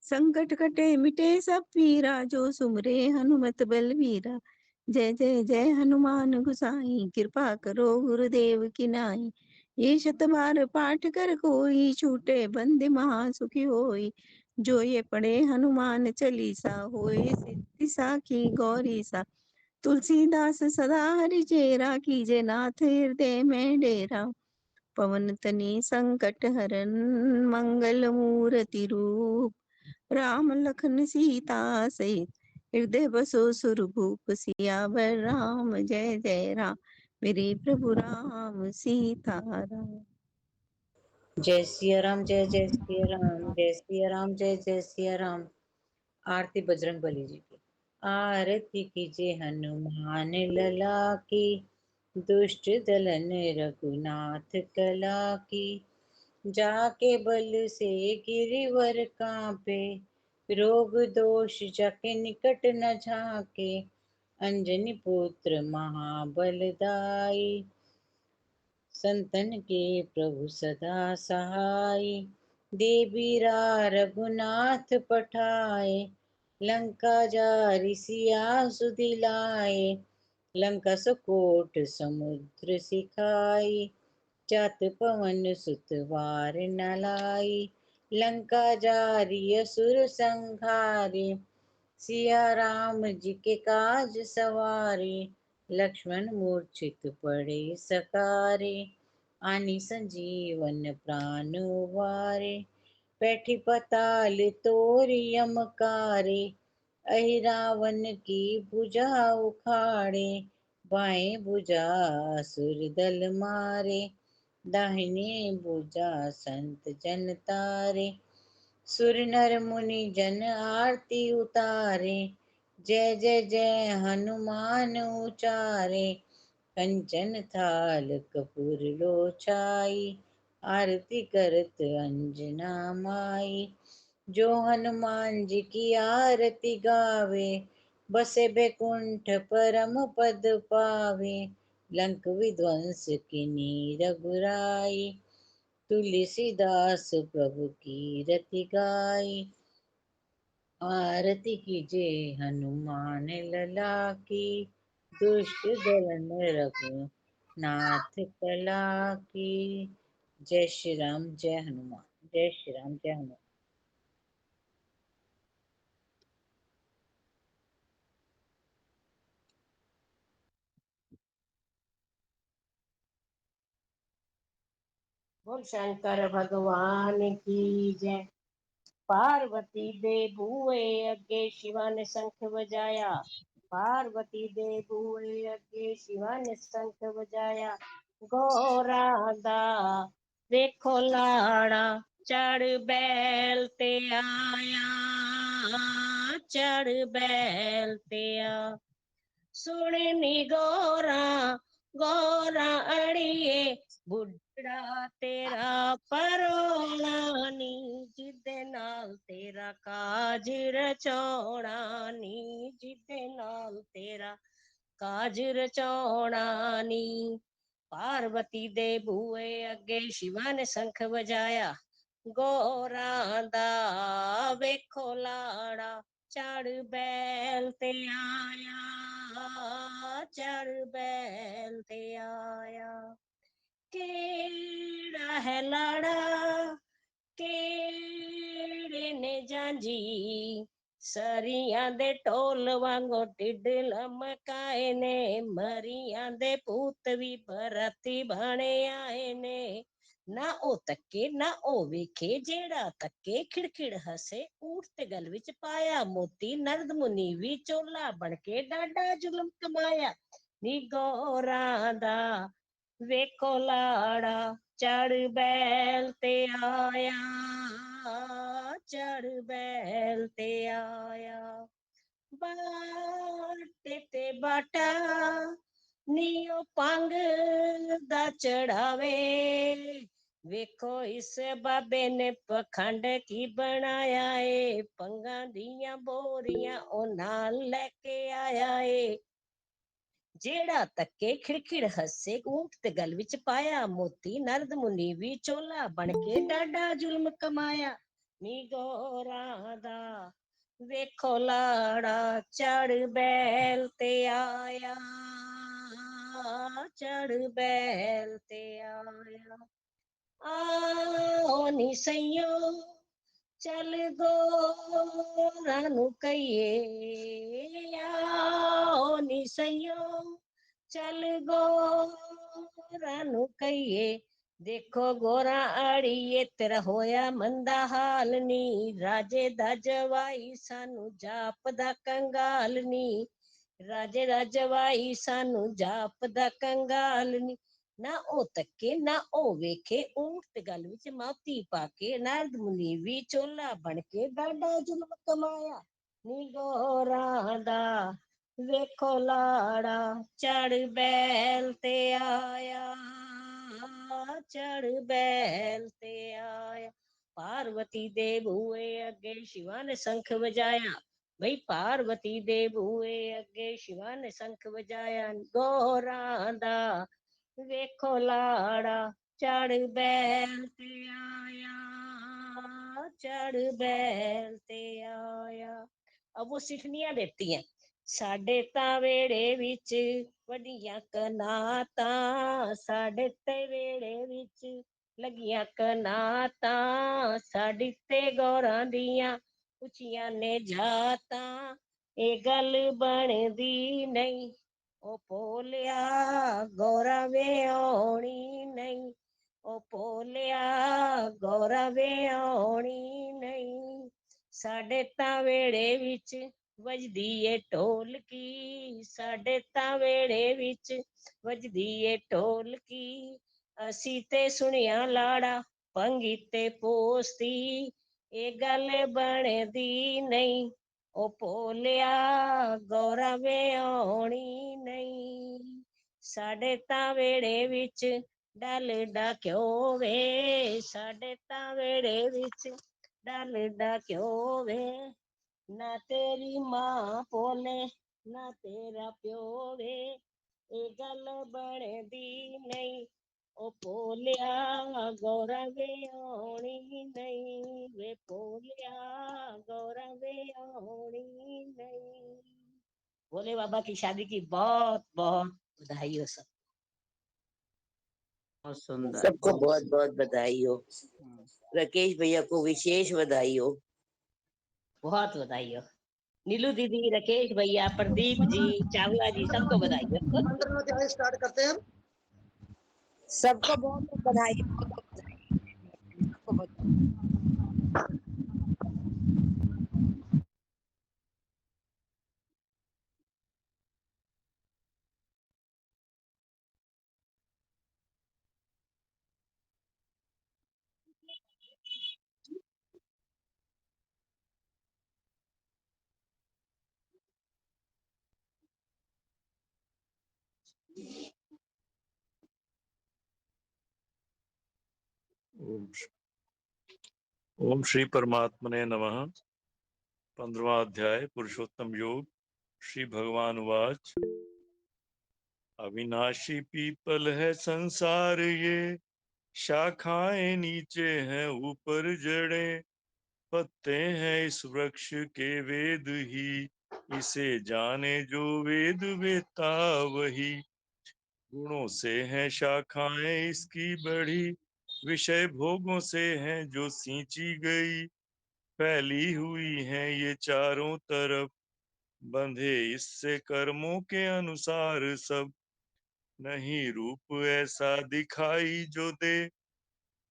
संकट कटे मिटे सब पीरा, जो सुमरे हनुमत बलवीरा। जय जय जय हनुमान गुसाई, कृपा करो गुरुदेव की नाई। ये शत बार पाठ कर कोई, छूटे बंदे महासुखी होई। जो ये पढ़े हनुमान चालीसा, होए सिद्धि साखी गौरी सा। तुलसीदास सदा हरि चेरा, कीजे नाथ हृदय में डेरा। पवन तनी संकट हरन, मंगल मूर्ति रूप। राम लखन सीता सहित, हृदय बसो सुरभूप। सियावर राम जय जय राम, मेरे प्रभु राम सीताराम। जय सिया राम, जय जय सिया राम, जय सिया राम, जय जय सिया राम। आरती बजरंग बली जी की। आरती कीजिए हनुमान लला की, दुष्ट दलन रघुनाथ कला की। जाके बल से गिरिवर कांपे, रोग दोष जाके निकट न झाके। अंजनी पुत्र महाबलदाई, संतन के प्रभु सदा सहाय। देवीरा रघुनाथ पठाए, लंका जारि सिया सुदिलाए। लंका सुकोट समुद्र सिखाई, जात पवन सुत वार न लाई। लंका जारि असुर संहारे, सिया राम जी के काज सवारे। लक्ष्मण मूर्छित पड़े सकारे, आनी संजीवन प्राण उबारे। बैठी पताल तोर यमकारे, अहि रावण की भुजा उखाड़े। बाएं भुजा असुर दल मारे, दाहिने भुजा संत जन तारे। सुर नर मुनि जन आरती उतारे, जय जय जय हनुमान उचारे। कंचन थाल कपूर लोचाई, आरती करत अंजना माई। जो हनुमान जी की आरती गावे, बसे बैकुंठ परम पद पावे। लंक विध्वंस किनी रघुराई, तुलसीदास प्रभु की रति गाई। आरती कीजिए हनुमान लला की, दुष्ट दलन रघुनाथ कला की। जय श्री राम, जय हनुमान, जय श्री राम, जय हनुमान। बोल शंकर भगवान की जय। पार्वती दे बुए अगे शिवा ने शंख बजाया। पार्वती दे बुए अगे शिवा ने शंख बजाया। गौरांगा देखो लाड़ा, चढ़ बैल ते आया, चढ़ बैल ते आ। सुने नी गौरा, गौरा अड़िए, बुढ़ा तेरा परोना नी। जिदे नाल तेरा काज रचौड़ा नी, जिदे नाल तेरा काज रचौड़ा नी। पार्वती दे बूए अगे शिवा ने शंख बजाया। ਗੋਰਾਂ ਦਾ ਵੇਖੋ ਲਾੜਾ ਚੜ ਬੈਲ ਤੇ ਆਇਆ, ਚੜ ਬੈਲ ਤੇ ਆਇਆ। ਕਿਹੜਾ ਹੈ ਲਾੜਾ ਕਿਹੜੇ ਨੇ ਜਾਂਜੀ, ਸਰੀਆਂ ਦੇ ਢੋਲ ਵਾਂਗੋ ਢਿੱਡ ਲਮਕਾਏ ਨੇ, ਮਰੀਆਂ ਦੇ ਭੂਤ ਵੀ ਬਰਾਤੀ ਬਣੇ ਆਏ ਨੇ। ਨਾ ਉਹ ਤੱਕੇ ਨਾ ਉਹ ਵੇਖੇ, ਜਿਹੜਾ ਤੱਕੇ ਖਿੜਖਿੜ ਹੱਸੇ, ਊਠ ਤੇ ਗਲ ਵਿੱਚ ਪਾਇਆ ਮੋਤੀ, ਨਰਦ ਮੁਨੀ ਵੀ ਚੋਲਾ ਬਣ ਕੇ ਡਾਡਾ ਜ਼ੁਲਮ ਕਮਾਇਆ। ਨੀ ਗੋਰਾਂ ਦਾ ਵੇਖੋ ਲਾੜਾ ਚੜ ਬੈਲ ਤੇ ਆਇਆ, ਚੜ ਬੈਲ ਤੇ ਆਇਆ। ਬਾਟੇ ਤੇ ਬਾਟਾ ਨੀ ਉਹ ਪੰਗ ਦਾ ਚੜਾਵੇ, ਵੇਖੋ ਇਸ ਬਾਬੇ ਨੇ ਪਖੰਡ ਕੀ ਬਣਾਇਆ ਏ, ਪੰਗਾਂ ਦੀਆਂ ਬੋਰੀਆਂ ਉਹ ਨਾਲ ਲੈ ਕੇ ਆਇਆ ਏ। ਜਿਹੜਾ ਤੱਕੇ ਖਿੜਖਿੜ ਹੱਸੇ, ਊਠ ਤੇ ਗਲ ਵਿੱਚ ਪਾਇਆ ਮੋਤੀ, ਨਰਦ ਮੁਨੀ ਵੀ ਚੋਲਾ ਬਣ ਕੇ ਡਾਡਾ ਜ਼ੁਲਮ ਕਮਾਇਆ। ਨੀ ਗੋਰਾਂ ਦਾ ਵੇਖੋ ਲਾੜਾ ਚੜ ਬੈਲ ਤੇ ਆਇਆ, ਚੜ ਬੈਲ ਤੇ ਆਇਆ। ਆਓ ਨੀ ਸਈਓ ਚੱਲ ਗੋਰਾਂ ਨੂੰ ਕਹੀਏ, ਆਓ ਨੀ ਸਈਓ ਚੱਲ ਗੋਰਾਂ ਨੂੰ ਕਹੀਏ, ਦੇਖੋ ਗੋਰਾ ਆੜੀਏ ਤੇਰਾ ਹੋਇਆ ਮੰਦਾ ਹਾਲ ਨੀ, ਰਾਜੇ ਦਾ ਜਵਾਈ ਸਾਨੂੰ ਜਾਪਦਾ ਕੰਗਾਲ ਨੀ, ਰਾਜੇ ਦਾ ਜਵਾਈ ਸਾਨੂੰ ਜਾਪਦਾ ਕੰਗਾਲ ਨੀ। ਨਾ ਉਹ ਤੱਕੇ ਨਾ ਉਹ ਵੇਖੇ, ਊਠ ਤੇ ਗਲ ਵਿੱਚ ਮੋਤੀ ਪਾ ਕੇ, ਨਰਦ ਮੁਨੀ ਵੀ ਚੋਲਾ ਬਣ ਕੇ ਡਾਡਾ ਜ਼ੁਲਮ ਕਮਾਇਆ। ਨੀ ਗੋਰਾਂ ਦਾ ਵੇਖੋ ਲਾੜਾ ਚੜ ਬੈਲ ਤੇ ਆਇਆ, ਚੜ ਬੈਲ ਤੇ ਆਇਆ। ਪਾਰਵਤੀ ਦੇ ਬੂਏ ਅੱਗੇ ਸ਼ਿਵਾ ਨੇ ਸ਼ੰਖ ਵਜਾਇਆ, ਬਈ ਪਾਰਵਤੀ ਦੇ ਬੂਏ ਅੱਗੇ ਸ਼ਿਵਾ ਨੇ ਸ਼ੰਖ ਵਜਾਇਆ। ਗੋਰਾਂ ਦਾ ਵੇਖੋ ਲਾੜਾ ਚੜ ਬੈਲ ਤੇ ਆਇਆ, ਚੜ ਬੈਲ ਤੇ ਆਇਆ। ਅਬ ਉਹ ਸਿੱਠਣੀਆਂ ਦੇਤੀ ਹੈ। ਸਾਡੇ ਤਾਂ ਵੇੜੇ ਵਿੱਚ ਵੱਡੀਆਂ ਕਨਾਤਾਂ, ਸਾਡੇ ਤੇ ਵੇੜੇ ਵਿੱਚ ਲੱਗੀਆਂ ਕਨਾਤਾਂ, ਸਾਡੀ ਤੇ ਗੌਰਾਂ ਦੀਆਂ ਉੱਚੀਆਂ ਨੇ ਜਾਤਾਂ, ਇਹ ਗੱਲ ਬਣਦੀ ਨਹੀਂ ਉਹ ਭੋਲਿਆ ਗੌਰਾਂ ਵਿਆਹੁਣੀ ਨਹੀਂ, ਉਹ ਭੋਲਿਆ ਗੌਰਾਂ ਵਿਆਹੁਣੀ ਨਹੀਂ। ਸਾਡੇ ਤਾਂ ਵੇੜੇ ਵਿੱਚ ਵੱਜਦੀ ਏ ਢੋਲਕੀ, ਸਾਡੇ ਤਾਂ ਵੇੜੇ ਵਿੱਚ ਵੱਜਦੀ ਏ ਢੋਲਕੀ, ਅਸੀਂ ਤੇ ਸੁਣਿਆ ਲਾੜਾ ਭੰਗੀ ਤੇ ਪੋਸਤੀ, ਇਹ ਗੱਲ ਬਣਦੀ ਨਹੀਂ ਉਹ ਭੋਲਿਆ ਗੌਰਾਂ ਵਿਆਹੁਣੀ ਨਹੀਂ। ਸਾਡੇ ਤਾਂ ਵੇੜੇ ਵਿੱਚ ਡਾਲਡਾ ਘਿਓ ਵੇ, ਸਾਡੇ ਤਾਂ ਵੇੜੇ ਵਿੱਚ ਡਾਲਡਾ ਘਿਓ ਵੇ, ਨਾ ਤੇਰੀ ਮਾਂ ਭੋਲੇ ਨਾ ਤੇਰਾ ਪਿਓ ਵੇ, ਇਹ ਗੱਲ ਬਣਦੀ ਨਹੀਂ ਉਹ ਭੋਲਿਆ ਗੌਰਾਂ ਵਿਆਹੁਣੀ ਨਹੀਂ, ਵੇ ਭੋਲਿਆ ਗੌਰਾਂ ਵਿਆਹੁਣੀ नहीं। भोले बाबा की शादी की बहुत बहुत बधाई हो सब। बहुत सुंदर, सबको बहुत बहुत बधाई हो। राकेश भैया को विशेष बधाई हो। बहुत बधाई हो। नीलू दीदी, राकेश भैया, प्रदीप जी, चावला जी, सबको बधाई हो। 15वां अध्याय स्टार्ट करते हैं। सबको बहुत बहुत बधाई, बहुत बहुत बधाई, सबको बहुत ओम श्री परमात्मने नमः। 15वां अध्याय पुरुषोत्तम योग। श्री भगवान उवाच अविनाशी पीपल है संसार ये, शाखाएं नीचे हैं ऊपर जड़ें, पत्ते हैं इस वृक्ष के वेद ही, इसे जाने जो वेद वेत्ता वही। गुणों से हैं शाखाएं इसकी बढ़ी, विषय भोगों से हैं जो सींची गई। फैली हुई हैं ये चारों तरफ, बंधे इससे कर्मों के अनुसार सब। नहीं रूप ऐसा दिखाई जो दे,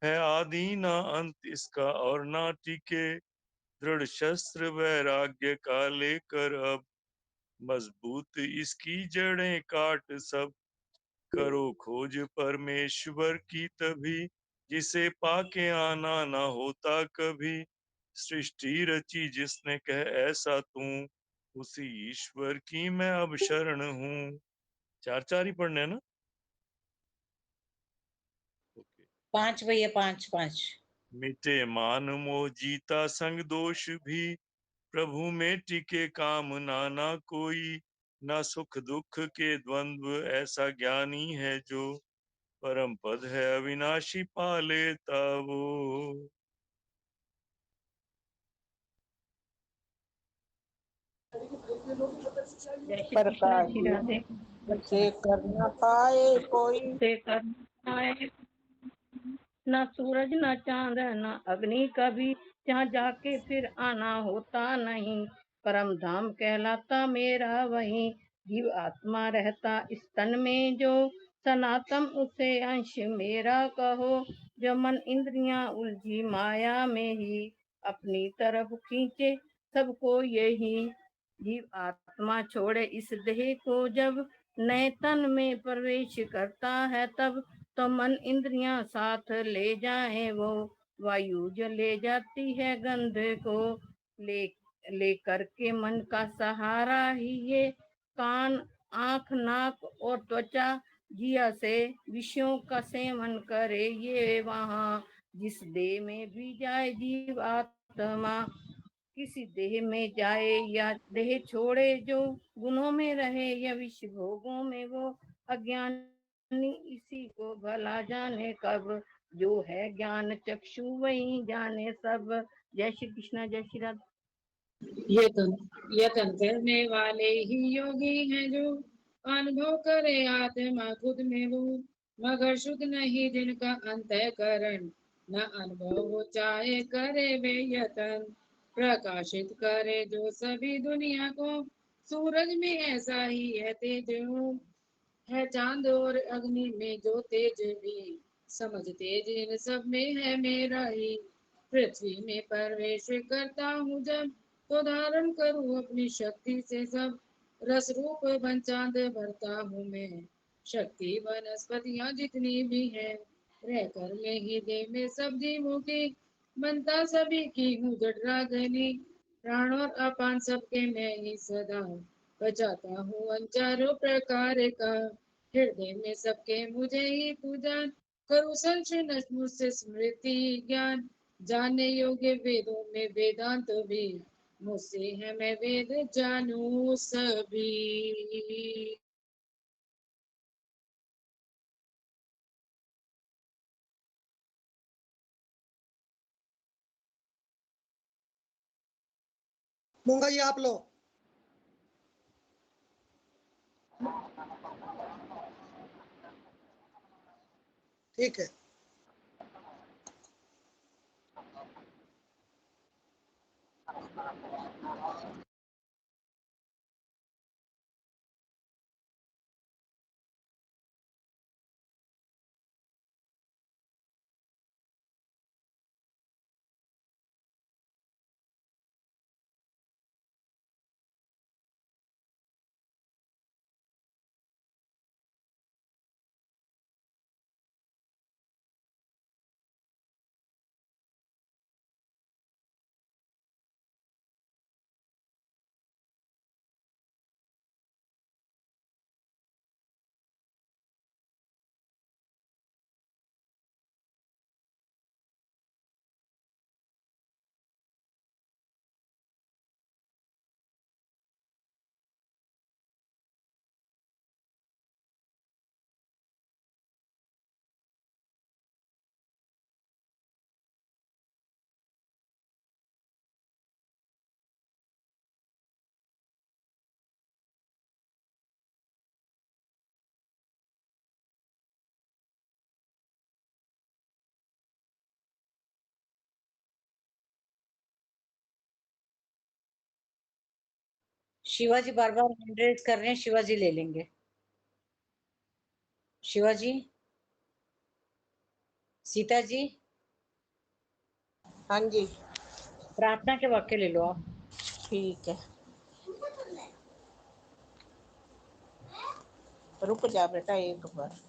है आदि ना अंत इसका और ना टिके। दृढ़ शस्त्र वैराग्य का लेकर अब, मजबूत इसकी जड़ें काट सब। करो खोज परमेश्वर की तभी, जिसे पाके आना ना होता कभी। सृष्टि रची जिसने कह ऐसा तू, उसी ईश्वर की मैं अब शरण हूँ। चार चार ही पढ़ने हैं ना। ओके। 5 भैया, 5 5। मिटे मान मोह जीता संग दोष भी, प्रभु में टिके काम नाना कोई। ना सुख दुख के द्वंद्व ऐसा ज्ञानी है जो, परम पद है अविनाशी पा लेता वो। जय श्री कृष्ण, श्री प्रकाशित राधे। से कर न पाए कोई, से कर आए ना सूरज ना चांद ना अग्नि कभी, जहाँ जाके फिर आना होता नहीं। परम धाम कहलाता मेरा वही, जीव आत्मा रहता इस तन में जो, सनातन उसे अंश मेरा कहो। जो मन इंद्रियां उलझी माया में ही, अपनी तरफ खींचे सबको यही। जीव आत्मा छोड़े इस देह को जब, नए तन में प्रवेश करता है तब। तो मन इंद्रियां साथ ले जाए वो, वायु जो ले जाती है गंध को। ले ले करके मन का सहारा ही ये, कान आँख नाक और त्वचा जिया से, विषयों का सेवन करे ये वहाँ। जिस देह में भी जाए जीव आत्मा, किसी देह में जाए या देह छोड़े जो, गुणों में रहे या विषय भोगों में वो। अज्ञानी इसी को भला जाने कब, जो है ज्ञान चक्षु वही जाने सब। जय श्री कृष्ण, जय श्री राधे। यतन करने वाले ही योगी हैं जो, अनुभव करे आत्मा खुद में वो। मगर शुद्ध नहीं जिनका अंतःकरण, न अनुभव वो चाहे करे वे यतन। प्रकाशित करे जो सभी दुनिया को, सूरज में ऐसा ही है तेज हो। है चांद और अग्नि में जो तेज भी, समझ तेज इन सब में है मेरा ही। पृथ्वी में प्रवेश करता हूँ जब, तो धारण करूँ अपनी शक्ति से सब। रस रूप बन चांद भरता हूँ मैं, शक्ति वनस्पतियाँ जितनी भी है। रह कर में ही दे में सब जीवों की, बनता सभी की हूँ जठराग्नि। प्राण और अपान सबके मैं ही सदा, बचाता हूँ अनचारों प्रकार का। हृदय में सबके मुझे ही तू जान, करूँ संशय नष्ट मुझसे स्मृति ज्ञान। जानने योग्य वेदों में वेदांत भी, मुझसे है मैं वेद जानू सभी। मूंगा ये आप लो। ठीक है। शिवाजी बार बार हैंड रेज कर रहे हैं, शिवाजी ले लेंगे। शिवाजी, सीता जी, हाँ जी प्रार्थना के वाक्य ले लो आप। ठीक है, रुक जा बेटा एक बार।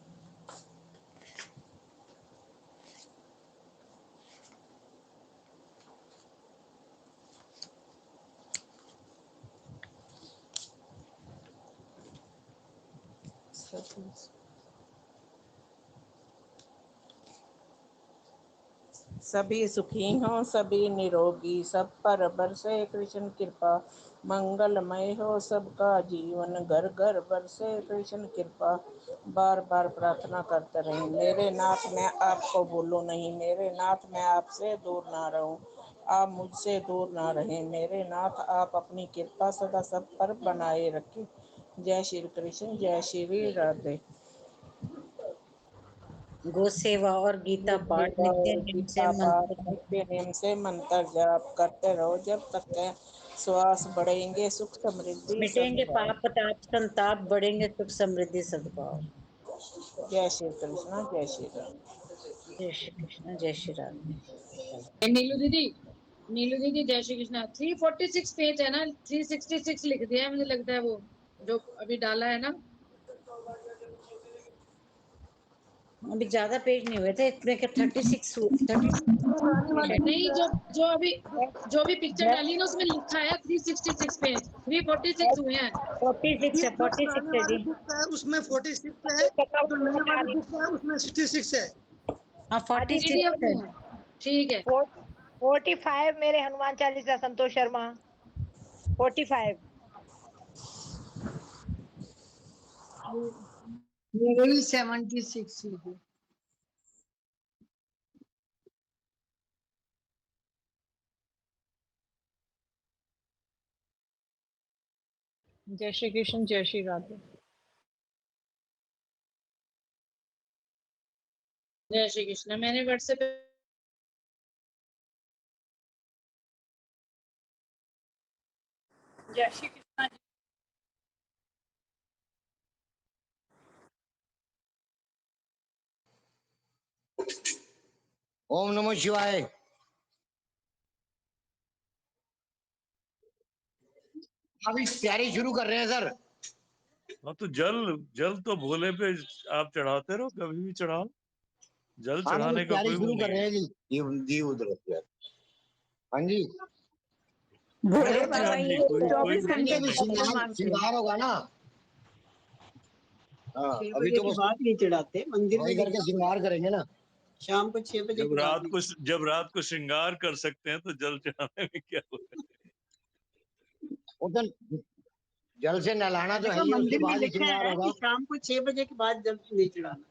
सभी सुखी हो, सभी निरोगी, सब पर बरसे कृष्ण कृपा, मंगलमय हो सबका जीवन, घर घर बरसे कृष्ण कृपा। बार बार प्रार्थना करते रहे, मेरे नाथ मैं आपको भूलूं नहीं, मेरे नाथ मैं आपसे दूर ना रहूं, आप मुझसे दूर ना रहें, मेरे नाथ आप अपनी कृपा सदा सब पर बनाए रखें। जय श्री कृष्ण, जय श्री राधे। गो सेवा और गीता पाठ नित्य नेम से मंत्र नित्य नेम से मंत्र जाप करते रहो, जब तक के श्वास बढ़ेंगे, सुख समृद्धि मिटेंगे सद्भाव। पाप ताप संताप, बढ़ेंगे सुख समृद्धि सद्भाव। जय श्री कृष्ण, जय श्री राम। जय श्री कृष्ण, जय श्री राम। नीलू दीदी जय श्री कृष्णा। 346 पेज है ना, 366 लिख दिया है मुझे लगता है, वो जो अभी डाला है ना। अभी ज्यादा पेज नहीं हुए थे इतने के, 36 नहीं, जो अभी पिक्चर डाली ना उसमें लिखा है 366 पेज, 346 हुए हैं। 46 है, 46 पुराने है वाली जी। बुक है उसमें 46 है, जो नए वाली बुक है उसमें 66 है। हाँ 46 है। ठीक है। 45 मेरे हनुमान चालीसा संतोष शर्मा 45। मेरे भी 76 है। जय श्री कृष्ण, जय श्री राधे। जय श्री कृष्ण। मैंने व्हाट्सएप पे जय श्री कृष्ण। ओम नमः शिवाय। अभी तैयारी शुरू कर रहे हैं सर। हाँ तो जल तो भोले पे आप चढ़ाते रहो, कभी भी चढ़ाओ, जल हाँ चढ़ाने का तैयारी कोई वो शुरू कर नहीं रहे है। हैं जी उधर। हाँ जी भोले हाँ बाबा जी, ये कोई 24 नहीं घंटे है। प्रसाद मांगते हैं। श्रृंगार होगा ना। हाँ 6 अभी बजे तो के बस बाद नहीं चढ़ाते, मंदिर में वही करके श्रृंगार करेंगे ना। शाम को 6 बजे के बाद नहीं। जब रात को श्रृंगार कर सकते हैं तो जल चढ़ाने में क्या हो रहा है? वो तो जल से नहलाना तो है देखो ही, उसके मंदिर में बाद ही लिखा श्रृंगार है होगा। कि शाम को 6 बजे के बाद जब नहीं चढ़ाना,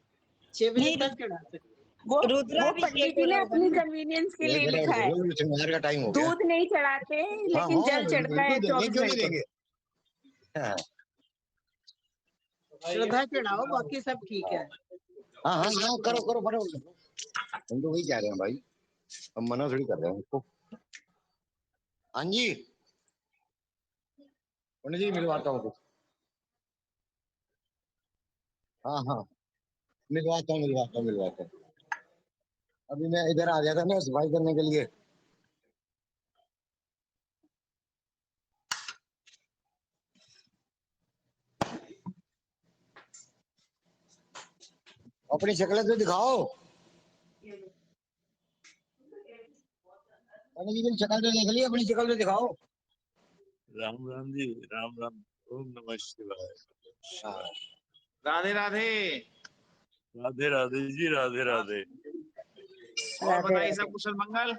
6 बजे तक चढ़ा सकते। वो पंडित जी ने अपनी कन्वीनियंस के लिए एक मिनट लिखा है, देखो, श्रृंगार का टाइम हो गया। दूध नहीं चढ़ाते हाँ लेकिन हाँ जल चढ़ता है बिल्कुल देंगे, 24 क्यों नहीं घंटे। देंगे। हाँ श्रद्धा चढ़ाओ, बाकी सब ठीक है। हाँ हाँ हाँ, करो करो फटाफट। हम तो वही कह रहे हैं भाई, हम मना थोड़ी कर रहे हैं उसको। हाँ जी पंडित जी मिलवाता हूँ कुछ। हाँ हाँ मिलवाता हूँ। अभी मैं इधर आ गया था ना सफाई करने के लिए। अपनी शक्ल तो दिखाओ। पंडित जी शक्ल तो देख ली, अपनी शक्ल तो दिखाओ। राम राम जी, राम राम। ओम नमः शिवाय। राधे राधे। राधे राधे जी, राधे राधे। और बताइए सब कुशल मंगल।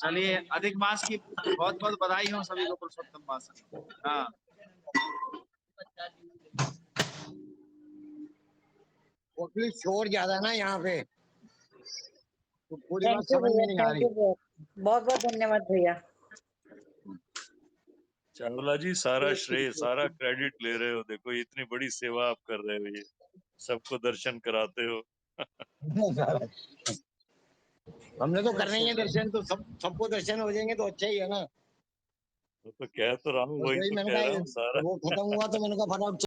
चलिए, अधिक मास की बहुत बहुत बधाई हो सभी को पुरुषोत्तम मास की। हाँ वकील शोर ज्यादा ना यहाँ पे, तो पूरी बात थैंक यू समझ में भैया, नहीं आ थैंक रही। यू बहुत बहुत धन्यवाद भैया। चावला जी सारा श्रेय, सारा क्रेडिट ले रहे हो। देखो इतनी बड़ी सेवा आप कर रहे हो, ये सबको दर्शन कराते हो, हमने तो करना ही है दर्शन, तो सबको दर्शन हो जाएंगे तो अच्छा ही है ना। तो कह तो रहा हूँ, वही वही तो मैंने कह रहा कहा हूँ सारा। वो खत्म हुआ तो मैंने कहा फटाफट